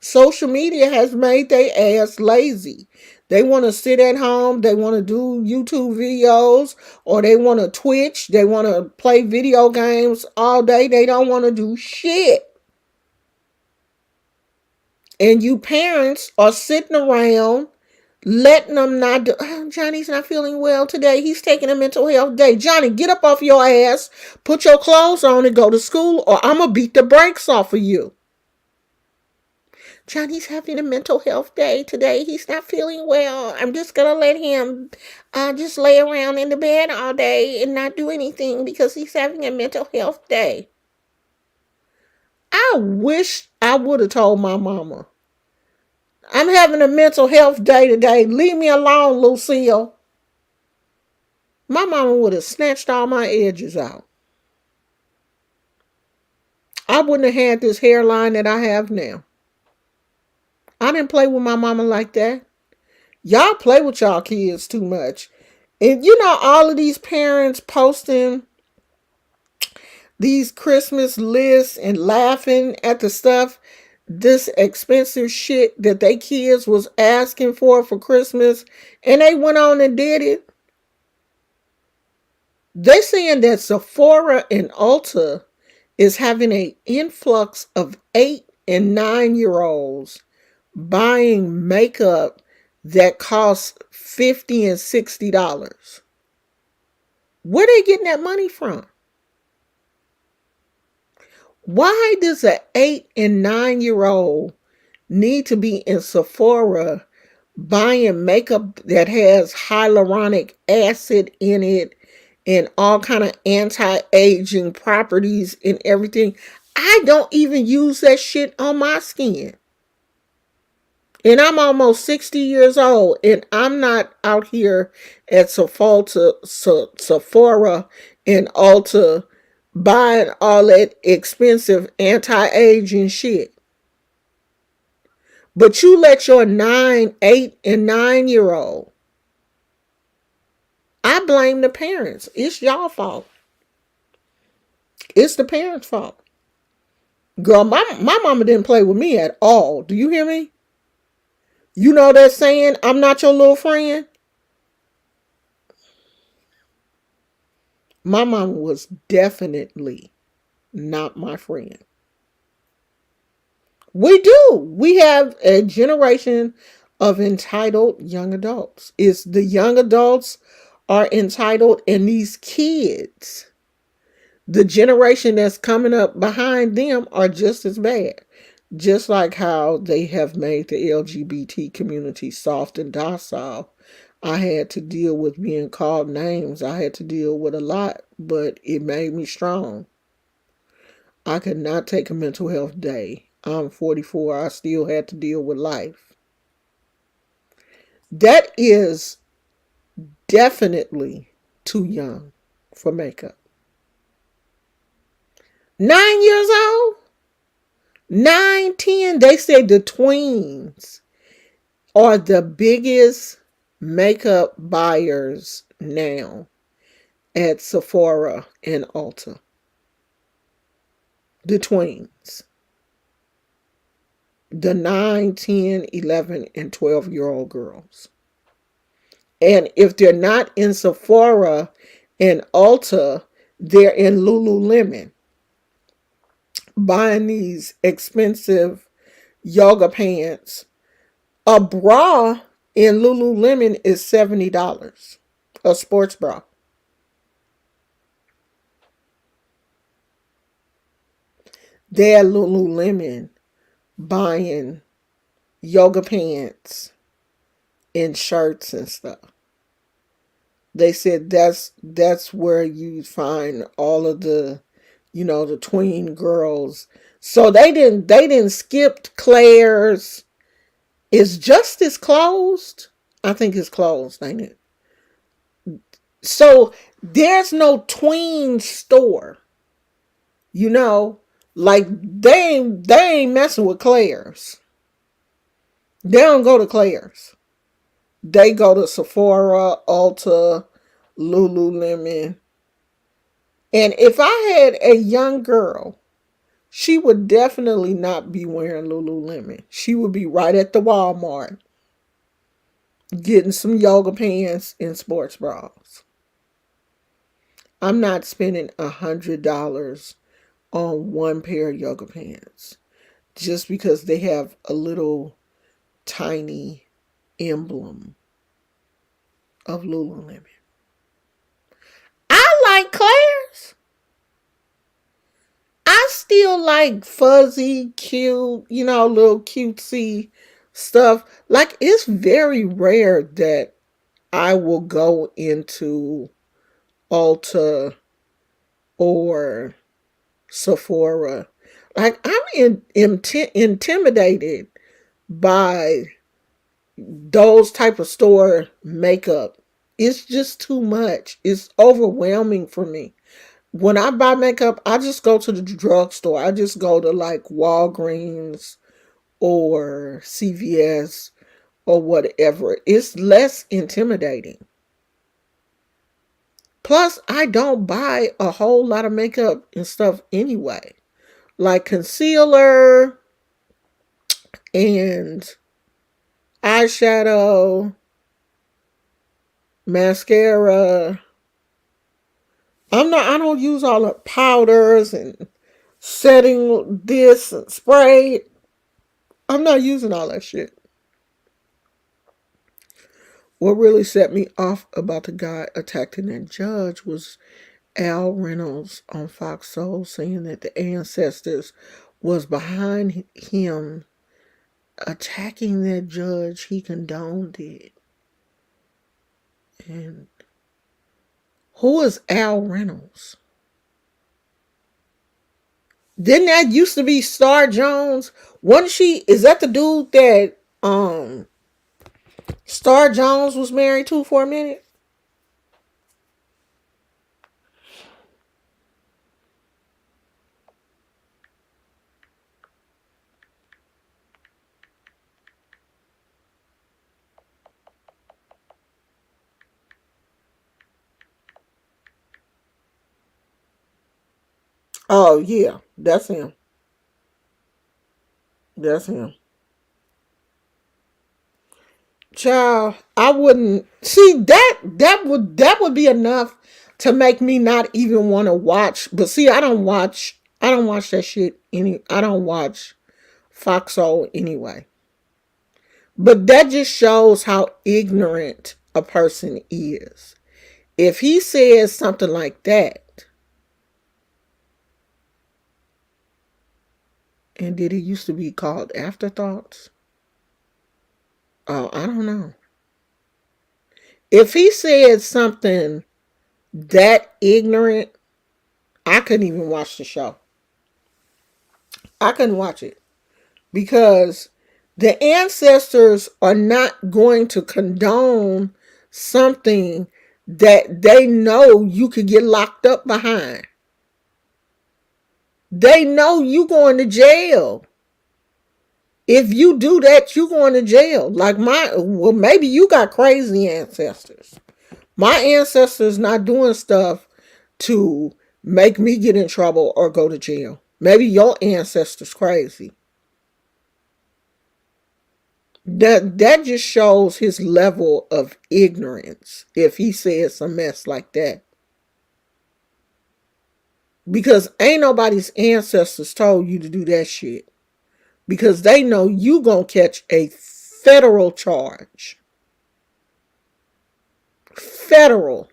Social media has made their ass lazy. They want to sit at home. They want to do YouTube videos, or they want to Twitch. They want to play video games all day. They don't want to do shit. And you parents are sitting around letting them not do. Oh, Johnny's not feeling well today. He's taking a mental health day. Johnny, get up off your ass, put your clothes on and go to school, or I'm going to beat the brakes off of you. Johnny's having a mental health day today. He's not feeling well. I'm just going to let him just lay around in the bed all day and not do anything because he's having a mental health day. I wish I would have told my mama, I'm having a mental health day today. Leave me alone, Lucille. My mama would have snatched all my edges out. I wouldn't have had this hairline that I have now. I didn't play with my mama like that. Y'all play with y'all kids too much. And you know, all of these parents posting these Christmas lists and laughing at the stuff, this expensive shit that they kids was asking for Christmas, and they went on and did it. They saying that Sephora and Ulta is having an influx of 8 and 9-year-olds buying makeup that costs $50 and $60. Where they getting that money from? Why does an 8 and 9-year-old need to be in Sephora buying makeup that has hyaluronic acid in it and all kind of anti-aging properties and everything? I don't even use that shit on my skin. And I'm almost 60 years old, and I'm not out here at Sephora and Ulta buying all that expensive anti-aging shit. But you let your 8 and 9-year-old. I blame the parents. It's y'all fault. It's the parents' fault. Girl, my mama didn't play with me at all. Do you hear me? You know that saying, I'm not your little friend? My mom was definitely not my friend. We do. We have a generation of entitled young adults. It's the young adults are entitled, and these kids, the generation that's coming up behind them, are just as bad. Just like how they have made the LGBT community soft and docile. I had to deal with being called names. I had to deal with a lot, but it made me strong. I could not take a mental health day. I'm 44. I still had to deal with life. That is definitely too young for makeup. 9 years old? 9, 10, they say the tweens are the biggest makeup buyers now at Sephora and Ulta. The tweens. The 9, 10, 11, and 12-year-old girls. And if they're not in Sephora and Ulta, they're in Lululemon, buying these expensive yoga pants. A bra in Lululemon is $70. A sports bra. They're Lululemon buying yoga pants and shirts and stuff. They said that's where you find all of the, the tween girls. So they didn't skip Claire's. Is Justice closed? I think it's closed, ain't it? So there's no tween store, you know, like they ain't messing with Claire's. They don't go to Claire's. They go to Sephora, Ulta, Lululemon. And if I had a young girl, she would definitely not be wearing Lululemon. She would be right at the Walmart getting some yoga pants and sports bras. I'm not spending $100 on one pair of yoga pants just because they have a little tiny emblem of Lululemon. I like Claire's. I still like fuzzy, cute, little cutesy stuff. Like, it's very rare that I will go into Ulta or Sephora. Like, I'm intimidated by those type of store makeup. It's just too much. It's overwhelming for me. When I buy makeup, I just go to the drugstore. I just go to like Walgreens or CVS or whatever. It's less intimidating. Plus, I don't buy a whole lot of makeup and stuff anyway. Like concealer and eyeshadow, mascara. I don't use all the powders and setting this and spray. I'm not using all that shit. What really set me off about the guy attacking that judge was Al Reynolds on Fox Soul saying that the ancestors was behind him attacking that judge. He condoned it. And who is Al Reynolds? Didn't that used to be Star Jones? Wasn't she? Is that the dude that Star Jones was married to for a minute? Oh yeah, that's him. That's him. Child, I wouldn't see that. That would be enough to make me not even want to watch. But see, I don't watch. I don't watch that shit. I don't watch Fox Soul anyway. But that just shows how ignorant a person is. If he says something like that, and did it used to be called Afterthoughts? Oh, I don't know. If he said something that ignorant, I couldn't even watch the show. I couldn't watch it because the ancestors are not going to condone something that they know you could get locked up behind. They know you going to jail. If you do that, you going to jail. Like maybe you got crazy ancestors. My ancestors not doing stuff to make me get in trouble or go to jail. Maybe your ancestors crazy. That just shows his level of ignorance if he says some mess like that. Because ain't nobody's ancestors told you to do that shit. Because they know you gonna catch a federal charge. Federal.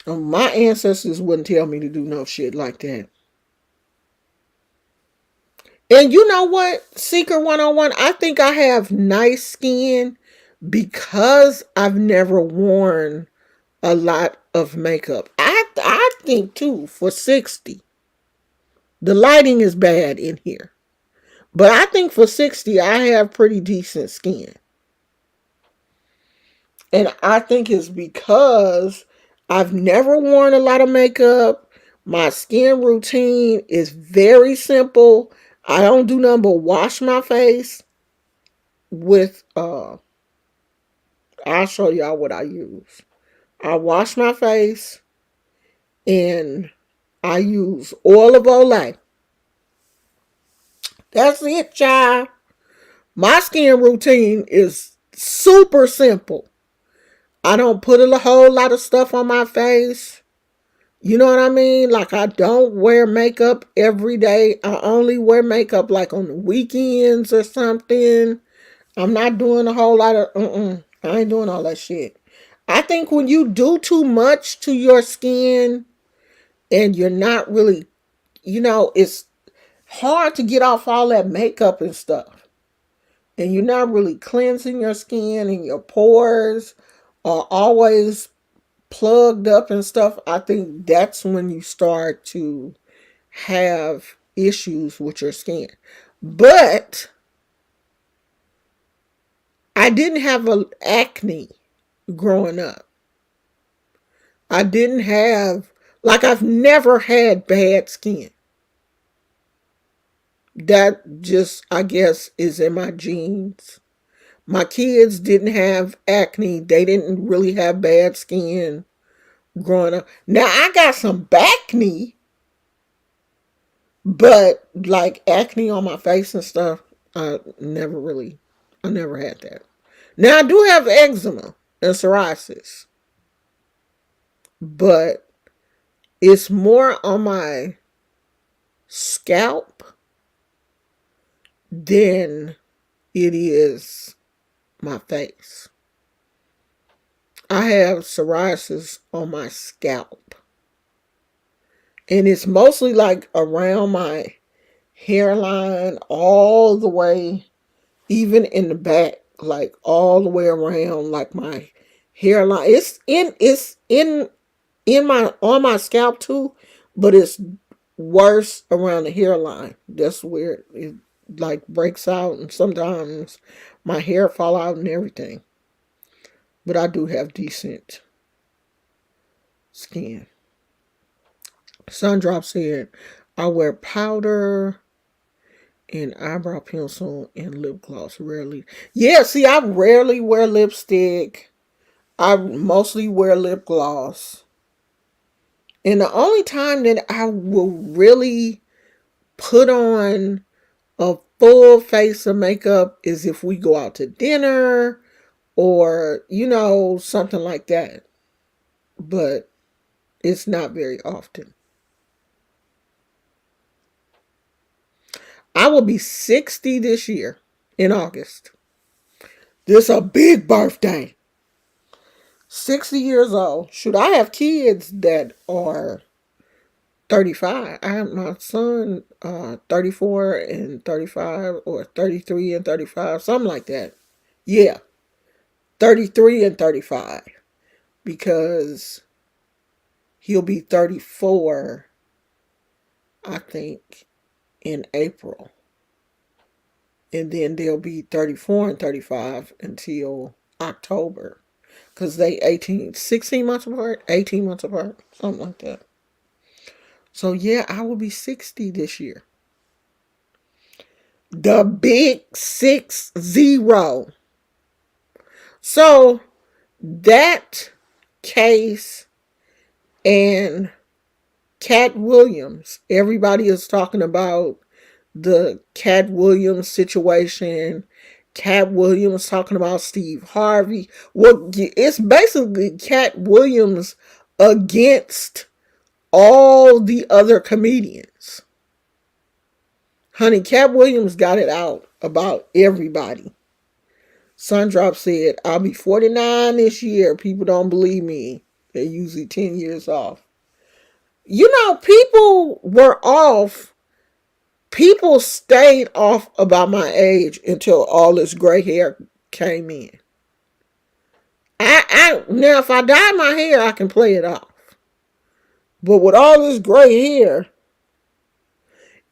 My ancestors wouldn't tell me to do no shit like that. And you know what? Secret 101, I think I have nice skin because I've never worn a lot of makeup. I think too, for 60. The lighting is bad in here. But I think for 60, I have pretty decent skin. And I think it's because I've never worn a lot of makeup. My skin routine is very simple. I don't do nothing but wash my face with I'll show y'all what I use. I wash my face and I use oil of Olay. That's it, child. My skin routine is super simple. I don't put a whole lot of stuff on my face. You know what I mean? Like, I don't wear makeup every day. I only wear makeup like on the weekends or something. I'm not doing a whole lot of, I ain't doing all that shit. I think when you do too much to your skin and you're not really, it's hard to get off all that makeup and stuff. And you're not really cleansing your skin and your pores are always plugged up and stuff. I think that's when you start to have issues with your skin. But I didn't have acne growing up. I didn't have, like, I've never had bad skin. That just, I guess, is in my genes. My kids didn't have acne. They didn't really have bad skin growing up. Now, I got some backne, but like acne on my face and stuff, I never had that. Now, I do have eczema and psoriasis, but it's more on my scalp than it is my face. I have psoriasis on my scalp. And it's mostly like around my hairline, all the way, even in the back, like all the way around, like my hairline. It's in my on my scalp too, but it's worse around the hairline. That's where it like breaks out, and sometimes my hair fall out and everything. But I do have decent skin. Sundrop said, I wear powder and eyebrow pencil and lip gloss rarely. Yeah, see, I rarely wear lipstick. I mostly wear lip gloss. And the only time that I will really put on a full face of makeup is if we go out to dinner or, something like that. But it's not very often. I will be 60 this year in August. This is a big birthday. 60 years old. Should I have kids that are 35? I have my son 34 and 35 or 33 and 35, something like that. Yeah, 33 and 35 because he'll be 34, I think, in April. And then they'll be 34 and 35 until October. Because they 16 months apart, 18 months apart, something like that. So yeah, I will be 60 this year. The big 60. So that case and Cat Williams, everybody is talking about the Cat Williams situation. Cat Williams talking about Steve Harvey. Well, it's basically Cat Williams against all the other comedians. Honey, Cat Williams got it out about everybody. Sundrop said, I'll be 49 this year. People don't believe me. They're usually 10 years off. People were off. People stayed off about my age until all this gray hair came in. Now, if I dye my hair, I can play it off. But with all this gray hair,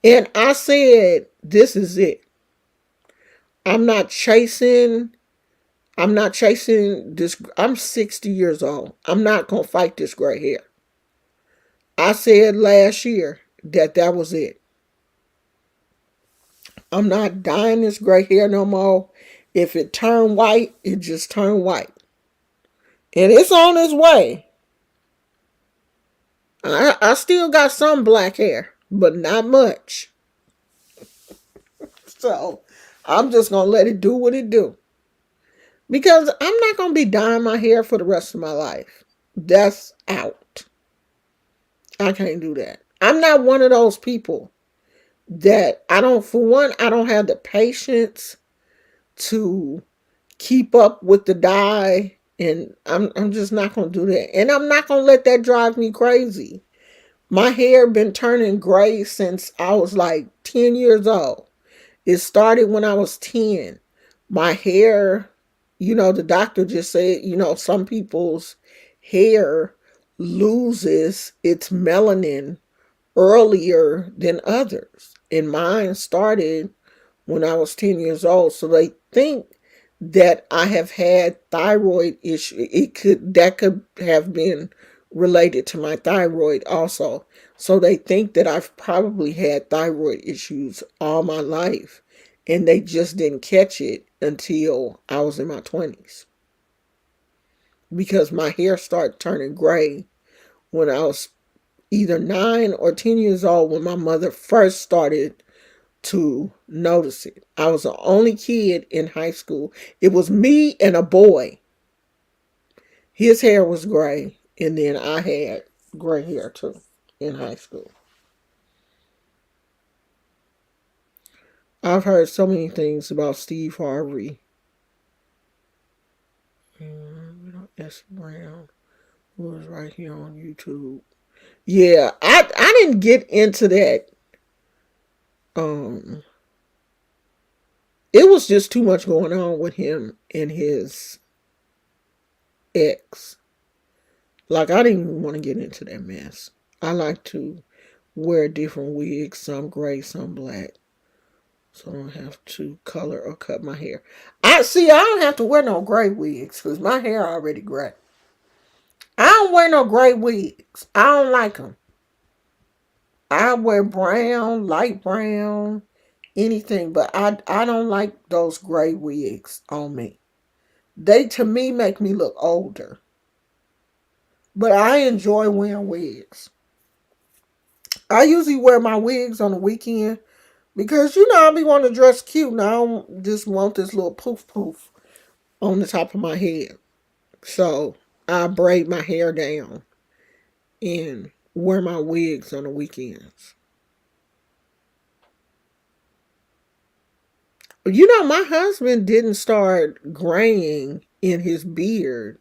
and I said, this is it. I'm not chasing I'm not chasing this. I'm 60 years old. I'm not going to fight this gray hair. I said last year that that was it. I'm not dyeing this gray hair no more. If it turned white, it just turned white. And it's on its way. I still got some black hair, but not much. So I'm just going to let it do what it do. Because I'm not going to be dyeing my hair for the rest of my life. That's out. I can't do that. I'm not one of those people that for one, I don't have the patience to keep up with the dye. And I'm just not going to do that. And I'm not going to let that drive me crazy. My hair been turning gray since I was like 10 years old. It started when I was 10. My hair, the doctor just said, some people's hair loses its melanin earlier than others. And mine started when I was 10 years old. So they think that I have had thyroid issue. That could have been related to my thyroid also. So they think that I've probably had thyroid issues all my life, and they just didn't catch it until I was in my 20s. Because my hair started turning gray when I was either 9 or 10 years old, when my mother first started to notice it. I was the only kid in high school. It was me and a boy. His hair was gray, and then I had gray hair too in high school. I've heard so many things about Steve Harvey. S. Brown, who was right here on YouTube. Yeah, I didn't get into that. It was just too much going on with him and his ex. Like, I didn't even want to get into that mess. I like to wear different wigs, some gray, some black. So I don't have to color or cut my hair. I don't have to wear no gray wigs because my hair already gray. I don't wear no gray wigs. I don't like them. I wear brown, light brown, anything, but I don't like those gray wigs on me. They, to me, make me look older. But I enjoy wearing wigs. I usually wear my wigs on the weekend because, I be wanting to dress cute and I don't just want this little poof poof on the top of my head. So I braid my hair down and wear my wigs on the weekends. My husband didn't start graying in his beard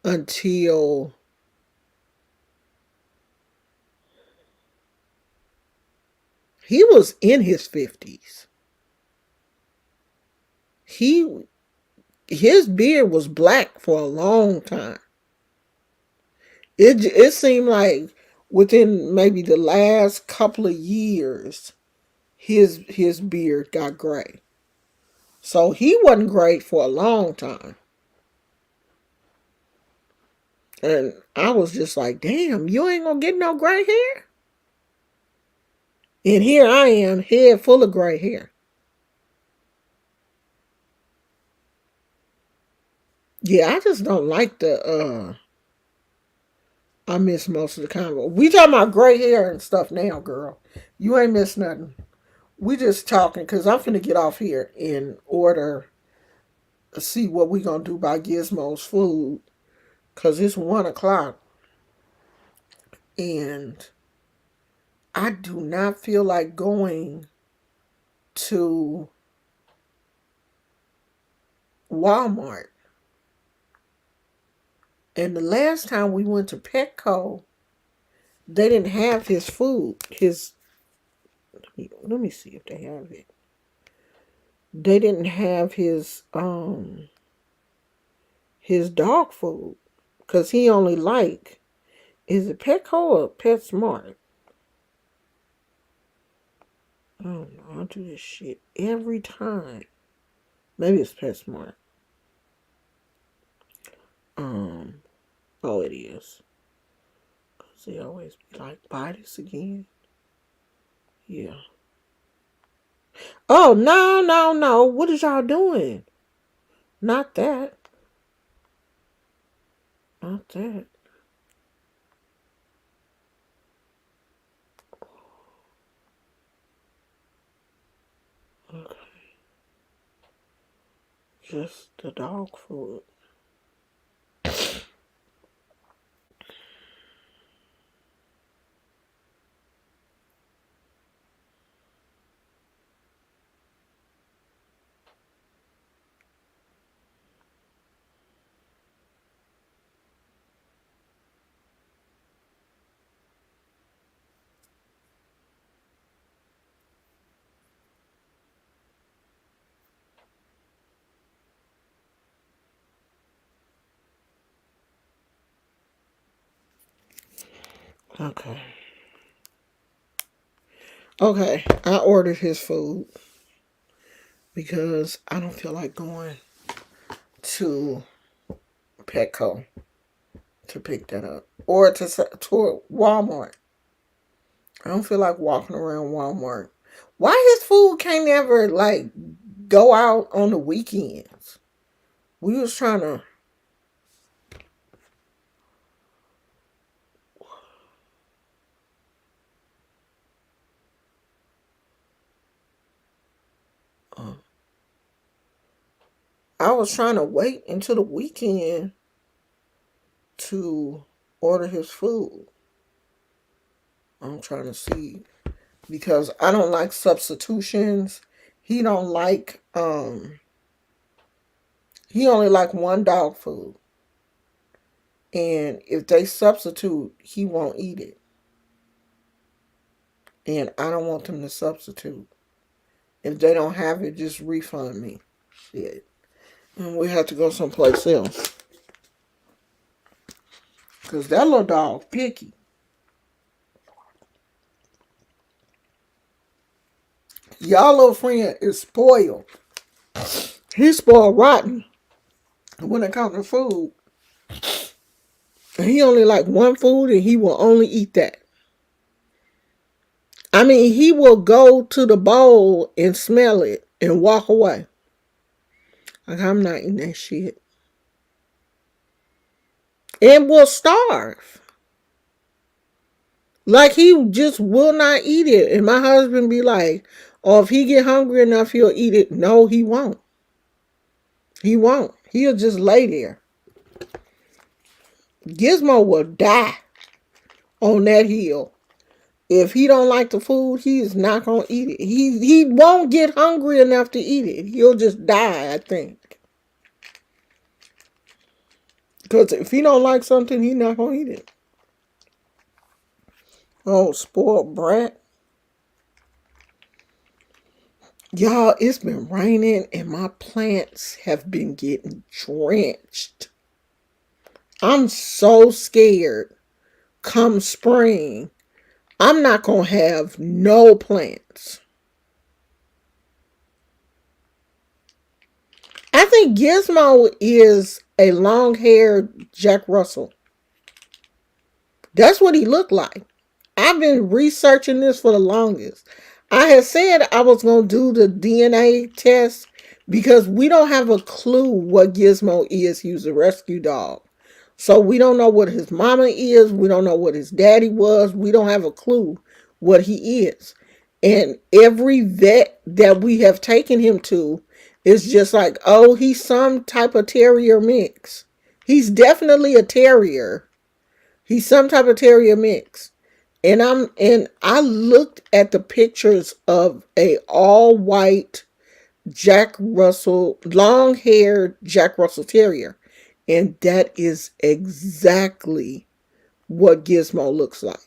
until he was in his 50s. His beard was black for a long time. It seemed like within maybe the last couple of years, his beard got gray. So he wasn't gray for a long time. And I was just like, damn, you ain't gonna get no gray hair? And here I am, head full of gray hair. Yeah, I just don't like I miss most of the convo. We talking about gray hair and stuff now, girl. You ain't missed nothing. We just talking because I'm finna get off here in order to see what we gonna do by Gizmo's food. Because it's 1 o'clock. And I do not feel like going to Walmart. And the last time we went to Petco, they didn't have his food. Let me see if they have it. They didn't have his dog food. Because he only is it Petco or PetSmart? I don't know. I do this shit every time. Maybe it's PetSmart. Oh, it is. Because they always be like, buy this again. Yeah. Oh, no, no, no. What is y'all doing? Not that. Not that. Okay. Just the dog food. Okay. Okay. I ordered his food because I don't feel like going to Petco to pick that up or to Walmart. I don't feel like walking around Walmart. Why his food can't ever like go out on the weekends? We was trying to. I was trying to wait until the weekend to order his food. I'm trying to see because I don't like substitutions. He don't like he only like one dog food. And if they substitute, he won't eat it. And I don't want them to substitute. If they don't have it, just refund me. Shit. And we have to go someplace else. Because that little dog picky. Y'all little friend is spoiled. He's spoiled rotten when it comes to food. And he only like one food and he will only eat that. I mean, he will go to the bowl and smell it and walk away. Like, I'm not eating that shit. And will starve. Like, he just will not eat it. And my husband be like, oh, if he get hungry enough, he'll eat it. No, he won't. He won't. He'll just lay there. Gizmo will die on that hill. If he don't like the food, he is not going to eat it. He won't get hungry enough to eat it. He'll just die, I think. Because if he don't like something, he's not going to eat it. Oh, spoiled brat. Y'all, it's been raining and my plants have been getting drenched. I'm so scared come spring, I'm not going to have no plants. I think Gizmo is a long-haired Jack Russell. That's what he looked like. I've been researching this for the longest. I had said I was going to do the DNA test because we don't have a clue what Gizmo is. He was a rescue dog. So we don't know what his mama is. We don't know what his daddy was. We don't have a clue what he is. And every vet that we have taken him to is just like, oh, he's some type of terrier mix. He's definitely a terrier. He's some type of terrier mix. And I looked at the pictures of a all white Jack Russell, long haired Jack Russell Terrier. And that is exactly what Gizmo looks like.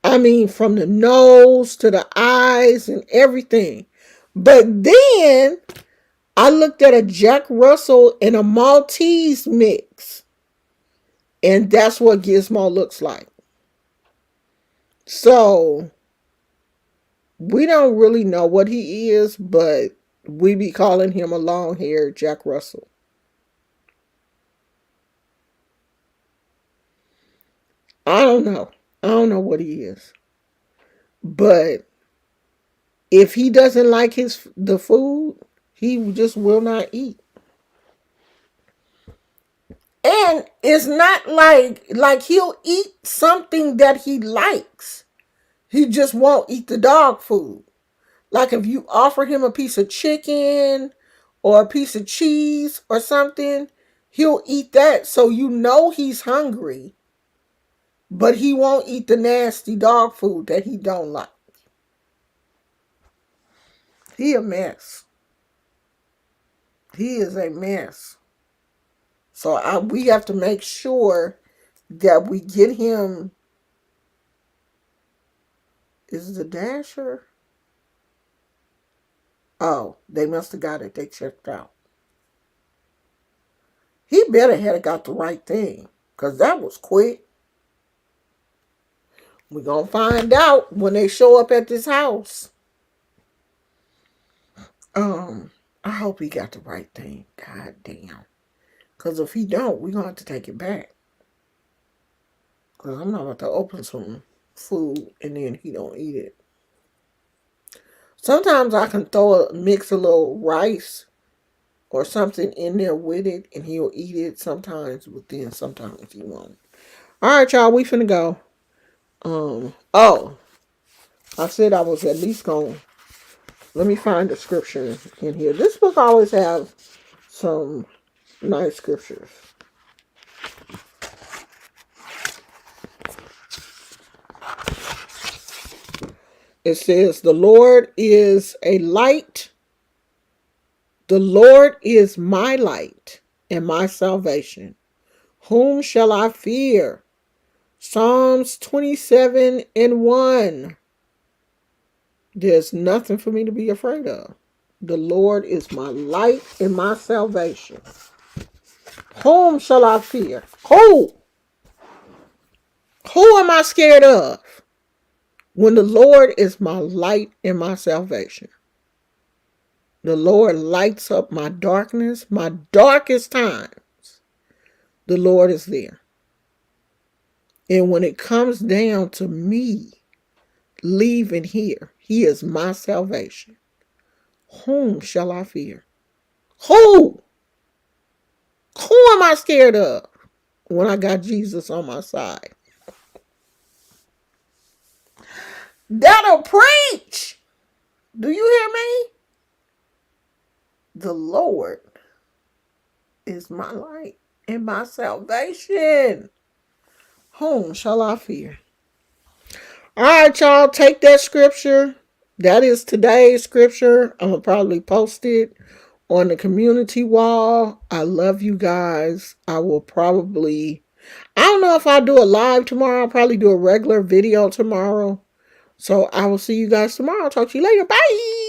I mean, from the nose to the eyes and everything. But then I looked at a Jack Russell and a Maltese mix. And that's what Gizmo looks like. So, we don't really know what he is, but we be calling him a long-haired Jack Russell. I don't know. I don't know what he is. But if he doesn't like the food, he just will not eat. And it's not like he'll eat something that he likes. He just won't eat the dog food. Like if you offer him a piece of chicken or a piece of cheese or something, he'll eat that. So you know he's hungry, but he won't eat the nasty dog food that he don't like. He a mess. He is a mess. So we have to make sure that we get him. Is the Dasher? Oh, they must have got it. They checked out. He better have got the right thing, because that was quick. We're going to find out when they show up at this house. I hope he got the right thing. God damn. Because if he don't, we're going to have to take it back. Because I'm not about to open some food and then he don't eat it. Sometimes I can mix a little rice or something in there with it and he'll eat it sometimes, but then sometimes he won't. All right, y'all, we finna go. I said I was at least going. Let me find the scripture in here. This book always have some nice scriptures. It says, the Lord is a light. The Lord is my light and my salvation. Whom shall I fear? Psalms 27:1. There's nothing for me to be afraid of. The Lord is my light and my salvation. Whom shall I fear? Who? Who am I scared of? When the Lord is my light and my salvation. The Lord lights up my darkness, my darkest times. The Lord is there. And when it comes down to me leaving here, he is my salvation. Whom shall I fear? Who? Who am I scared of when I got Jesus on my side? That'll preach. Do you hear me? The Lord is my light and my salvation. Whom shall I fear? All right, y'all, take that scripture. That is today's scripture. I'm going to probably post it on the community wall. I love you guys. I don't know if I'll do a live tomorrow. I'll probably do a regular video tomorrow. So I will see you guys tomorrow. Talk to you later. Bye.